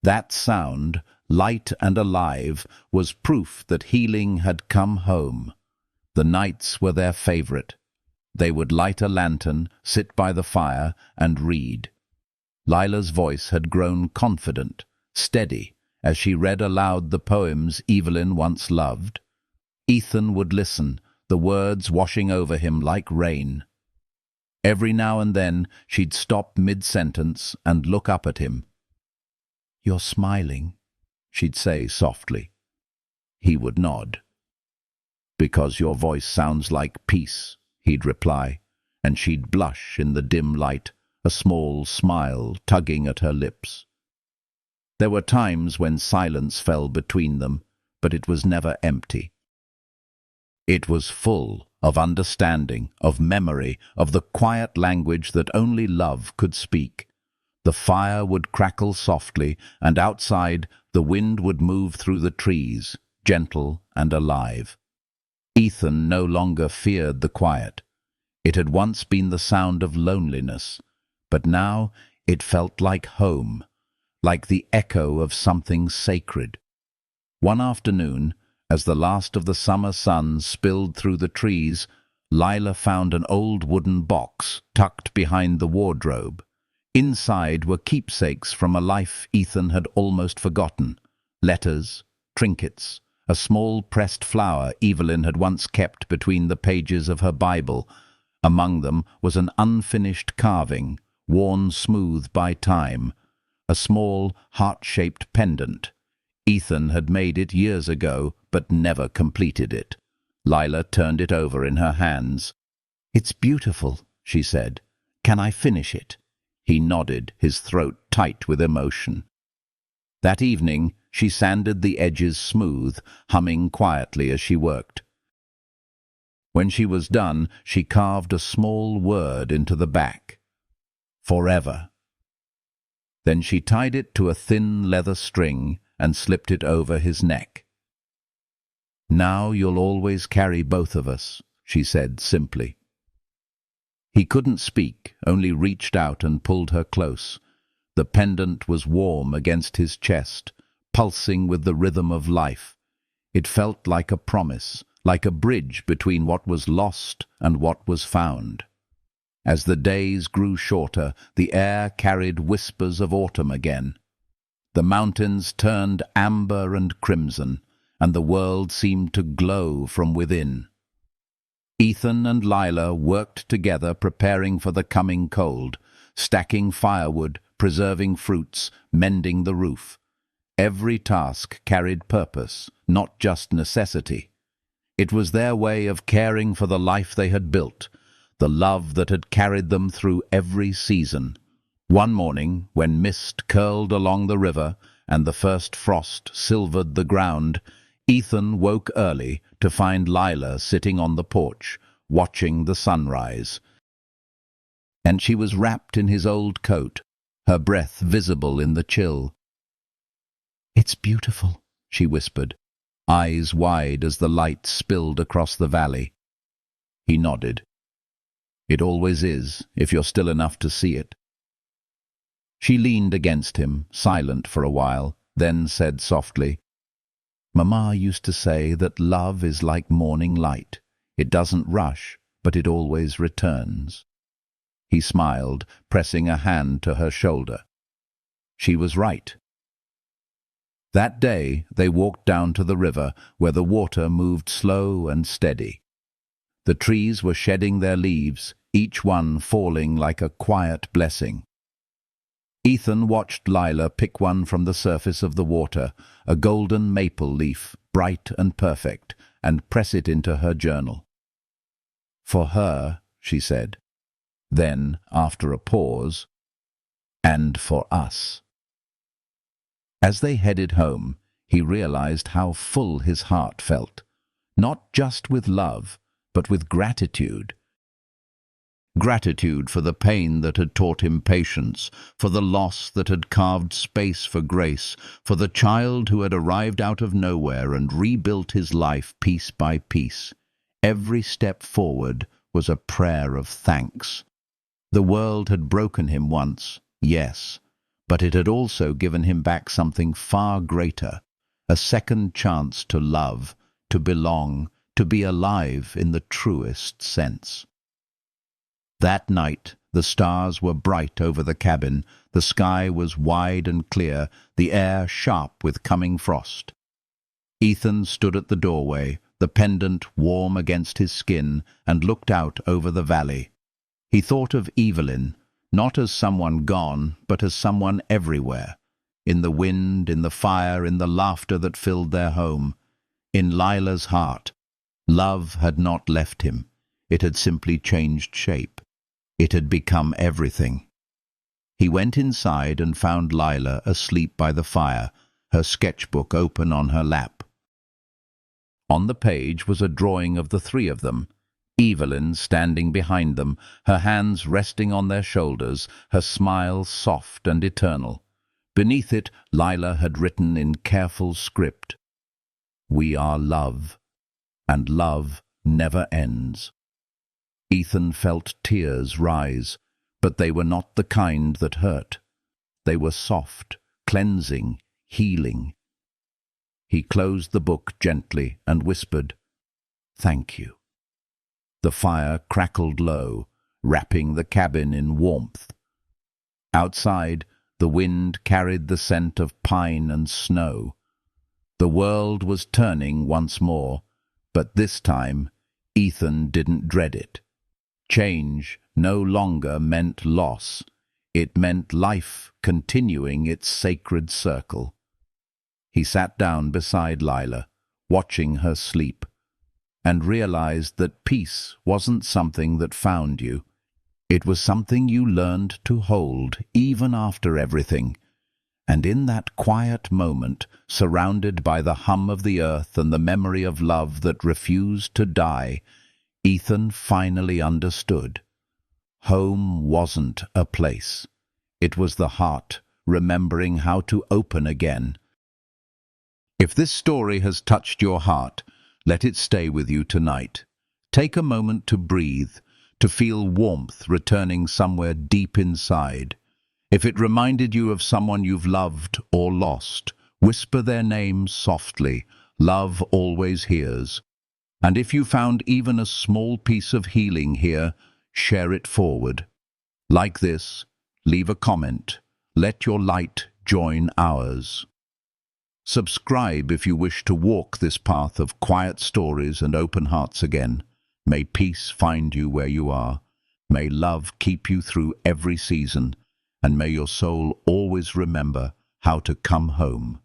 That sound, light and alive, was proof that healing had come home. The nights were their favorite. They would light a lantern, sit by the fire, and read. Lila's voice had grown confident, steady, as she read aloud the poems Evelyn once loved. Ethan would listen, the words washing over him like rain. Every now and then she'd stop mid-sentence and look up at him. "You're smiling," she'd say softly. He would nod. "Because your voice sounds like peace," he'd reply, and she'd blush in the dim light, a small smile tugging at her lips. There were times when silence fell between them, but it was never empty. It was full of understanding, of memory, of the quiet language that only love could speak. The fire would crackle softly, and outside the wind would move through the trees, gentle and alive. Ethan no longer feared the quiet. It had once been the sound of loneliness, but now it felt like home, like the echo of something sacred. One afternoon, as the last of the summer sun spilled through the trees, Lila found an old wooden box tucked behind the wardrobe. Inside were keepsakes from a life Ethan had almost forgotten. Letters, trinkets, a small pressed flower Evelyn had once kept between the pages of her Bible. Among them was an unfinished carving, worn smooth by time, a small heart-shaped pendant. Ethan had made it years ago, but never completed it. Lila turned it over in her hands. "It's beautiful," she said. "Can I finish it?" He nodded, his throat tight with emotion. That evening she sanded the edges smooth, humming quietly as she worked. When she was done, she carved a small word into the back. "Forever." Then she tied it to a thin leather string and slipped it over his neck. "Now you'll always carry both of us," she said simply. He couldn't speak, only reached out and pulled her close. The pendant was warm against his chest, pulsing with the rhythm of life. It felt like a promise, like a bridge between what was lost and what was found. As the days grew shorter, the air carried whispers of autumn again. The mountains turned amber and crimson, and the world seemed to glow from within. Ethan and Lila worked together preparing for the coming cold, stacking firewood, preserving fruits, mending the roof. Every task carried purpose, not just necessity. It was their way of caring for the life they had built, the love that had carried them through every season. One morning, when mist curled along the river and the first frost silvered the ground, Ethan woke early to find Lila sitting on the porch, watching the sunrise. And she was wrapped in his old coat, her breath visible in the chill. "It's beautiful," she whispered, eyes wide as the light spilled across the valley. He nodded. "It always is, if you're still enough to see it." She leaned against him, silent for a while, then said softly, "Mama used to say that love is like morning light. It doesn't rush, but it always returns." He smiled, pressing a hand to her shoulder. She was right. That day they walked down to the river, where the water moved slow and steady. The trees were shedding their leaves, each one falling like a quiet blessing. Ethan watched Lila pick one from the surface of the water, a golden maple leaf, bright and perfect, and press it into her journal. "For her," she said. Then, after a pause, "and for us." As they headed home, he realized how full his heart felt, not just with love, but with gratitude. Gratitude for the pain that had taught him patience, for the loss that had carved space for grace, for the child who had arrived out of nowhere and rebuilt his life piece by piece. Every step forward was a prayer of thanks. The world had broken him once, yes, but it had also given him back something far greater, a second chance to love, to belong, to be alive in the truest sense. That night, the stars were bright over the cabin, the sky was wide and clear, the air sharp with coming frost. Ethan stood at the doorway, the pendant warm against his skin, and looked out over the valley. He thought of Evelyn, not as someone gone, but as someone everywhere, in the wind, in the fire, in the laughter that filled their home. In Lila's heart, love had not left him. It had simply changed shape. It had become everything. He went inside and found Lila asleep by the fire, her sketchbook open on her lap. On the page was a drawing of the three of them, Evelyn standing behind them, her hands resting on their shoulders, her smile soft and eternal. Beneath it, Lila had written in careful script, "We are love, and love never ends." Ethan felt tears rise, but they were not the kind that hurt. They were soft, cleansing, healing. He closed the book gently and whispered, "Thank you." The fire crackled low, wrapping the cabin in warmth. Outside, the wind carried the scent of pine and snow. The world was turning once more, but this time Ethan didn't dread it. Change no longer meant loss. It meant life continuing its sacred circle. He sat down beside Lila, watching her sleep, and realized that peace wasn't something that found you. It was something you learned to hold, even after everything. And in that quiet moment, surrounded by the hum of the earth and the memory of love that refused to die, Ethan finally understood. Home wasn't a place. It was the heart, remembering how to open again. If this story has touched your heart, let it stay with you tonight. Take a moment to breathe, to feel warmth returning somewhere deep inside. If it reminded you of someone you've loved or lost, whisper their name softly. Love always hears. And if you found even a small piece of healing here, share it forward. Like this, leave a comment. Let your light join ours. Subscribe if you wish to walk this path of quiet stories and open hearts again. May peace find you where you are. May love keep you through every season. And may your soul always remember how to come home.